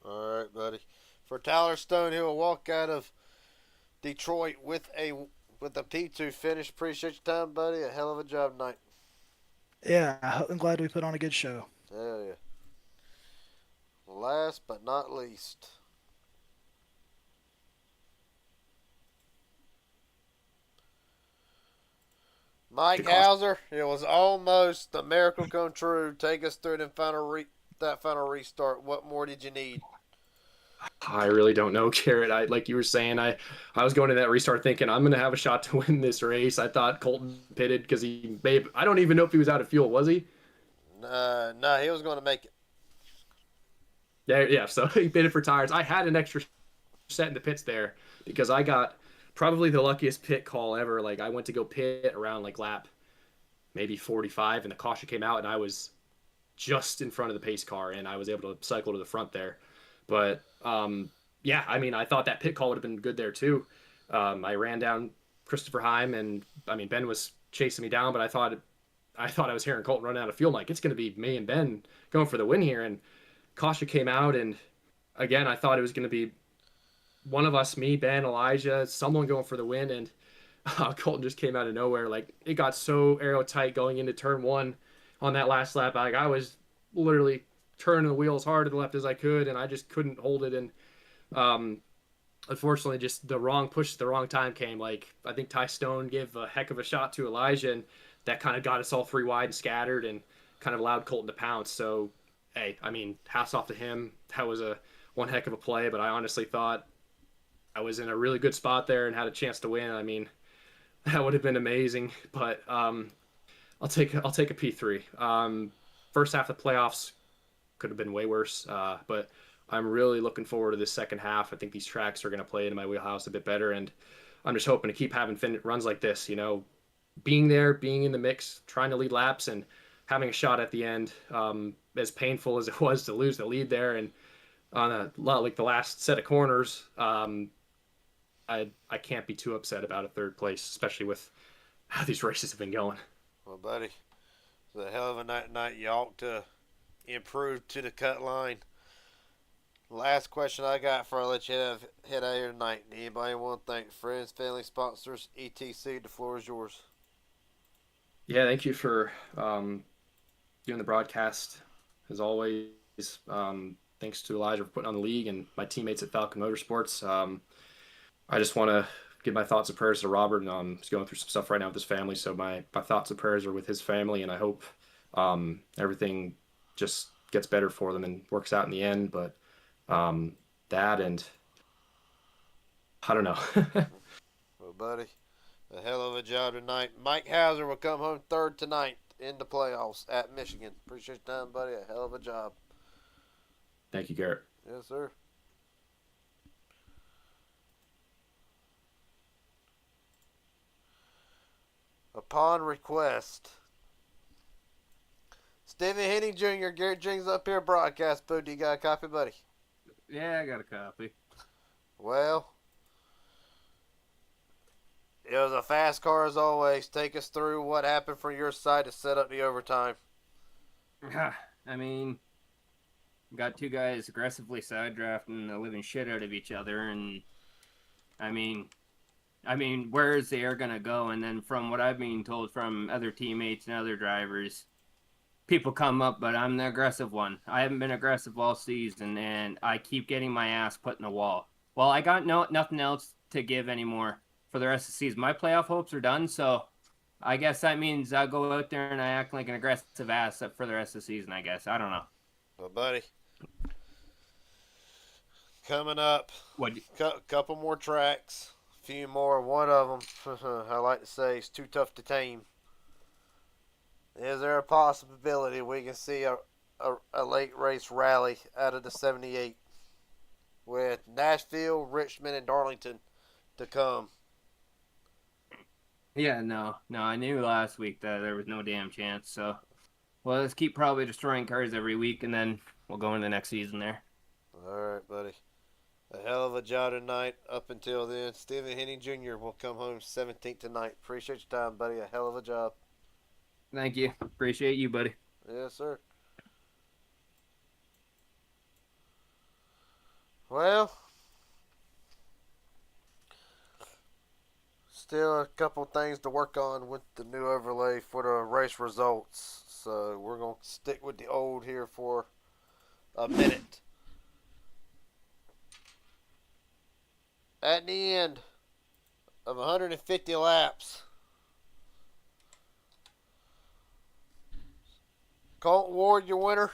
All right, buddy. For Tyler Stone, he will walk out of Detroit with a P2 finish. Appreciate your time, buddy. A hell of a job tonight. Yeah, I'm glad we put on a good show. Hell yeah. Last but not least, Mike Hauser. It was almost a miracle come true. Take us through that final restart. What more did you need? I really don't know, Garrett. Like you were saying, I was going to that restart thinking I'm going to have a shot to win this race. I thought Colton pitted because I don't even know if he was out of fuel, was he? No, he was going to make it. Yeah, so he pitted for tires. I had an extra set in the pits there because I got probably the luckiest pit call ever. Like I went to go pit around like lap maybe 45 and the caution came out and I was just in front of the pace car and I was able to cycle to the front there. But yeah, I mean, I thought that pit call would have been good there too. I ran down Christopher Heim and I mean, Ben was chasing me down, but I thought I was hearing Colton run out of fuel. I'm like, it's going to be me and Ben going for the win here. And caution came out. And again, I thought it was going to be one of us, me, Ben, Elijah, someone going for the win. And Colton just came out of nowhere. Like it got so aerotight going into turn one on that last lap. Like I was literally turning the wheel as hard to the left as I could. And I just couldn't hold it. And unfortunately, just the wrong push at the wrong time came. Like I think Ty Stone gave a heck of a shot to Elijah, and that kind of got us all three wide and scattered, and kind of allowed Colton to pounce. So, hey, I mean, hats off to him. That was one heck of a play. But I honestly thought I was in a really good spot there and had a chance to win. I mean, that would have been amazing. But I'll take a P3. First half of the playoffs could have been way worse, but I'm really looking forward to this second half. I think these tracks are going to play into my wheelhouse a bit better, and I'm just hoping to keep having runs like this, being there, being in the mix, trying to lead laps, and having a shot at the end. As painful as it was to lose the lead there, and on the last set of corners, I can't be too upset about a third place, especially with how these races have been going. Well, buddy, it's a hell of a night tonight. You ought to improve to the cut line. Last question I got before I let you head out here tonight. Anybody want to thank friends, family, sponsors, etc.? The floor is yours. Yeah, thank you for doing the broadcast as always. Thanks to Elijah for putting on the league and my teammates at Falcon Motorsports. I just want to give my thoughts and prayers to Robert. He's going through some stuff right now with his family, so my thoughts and prayers are with his family, and I hope everything just gets better for them and works out in the end. But that, and I don't know. Well, buddy, a hell of a job tonight. Mike Hauser will come home third tonight in the playoffs at Michigan. Appreciate your time, buddy. A hell of a job. Thank you, Garrett. Yes, sir. Upon request, Stephen Henning Jr., Garrett Jenkins up here, broadcast booth. You got a copy, buddy? Yeah, I got a copy. Well, it was a fast car as always. Take us through what happened from your side to set up the overtime. I mean, got two guys aggressively side drafting the living shit out of each other, and I mean, where is the air gonna go? And then from what I've been told from other teammates and other drivers, people come up, but I'm the aggressive one. I haven't been aggressive all season, and I keep getting my ass put in the wall. Well, I got nothing else to give anymore for the rest of the season. My playoff hopes are done, so I guess that means I'll go out there and I act like an aggressive ass for the rest of the season, I guess. I don't know. Well, buddy, coming up, What? couple more tracks. few more. One of them, I like to say, is too tough to tame. Is there a possibility we can see a late race rally out of the 78 with Nashville, Richmond, and Darlington to come? Yeah, no. I knew last week that there was no damn chance. So, well, let's keep probably destroying cars every week, and then we'll go into the next season there. All right, buddy. A hell of a job tonight. Up until then, Stephen Henning Jr. will come home 17th tonight. Appreciate your time, buddy. A hell of a job. Thank you. Appreciate you, buddy. Yes, sir. Well, still a couple things to work on with the new overlay for the race results. So we're going to stick with the old here for a minute. At the end of 150 laps, Colton Ward, your winner.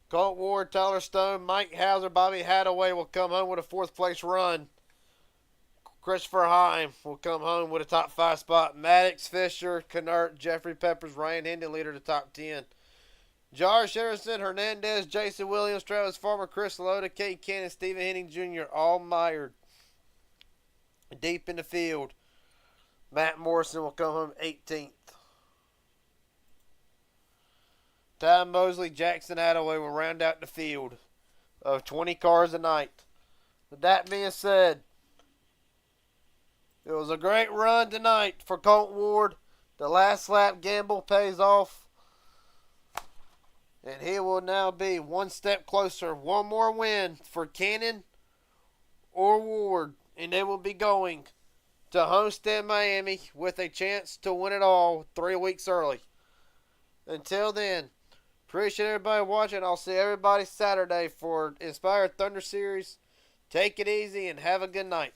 Colton Ward, Tyler Stone, Mike Hauser, Bobby Hadaway will come home with a 4th place run. Christopher Heim will come home with a top 5 spot. Maddox, Fisher, Kennert, Jeffrey Peppers, Ryan Hendon leader to top 10. Josh Henderson, Hernandez, Jason Williams, Travis Farmer, Chris Loda, Kate Cannon, Stephen Henning Jr. all mired. Deep in the field, Matt Morrison will come home 18th. Ty Mosley, Jackson Attaway will round out the field of 20 cars a night. With that being said, it was a great run tonight for Colton Ward. The last lap gamble pays off. And he will now be one step closer. One more win for Cannon or Ward. And they will be going to Homestead, Miami with a chance to win it all 3 weeks early. Until then, appreciate everybody watching. I'll see everybody Saturday for Inspired Thunder Series. Take it easy and have a good night.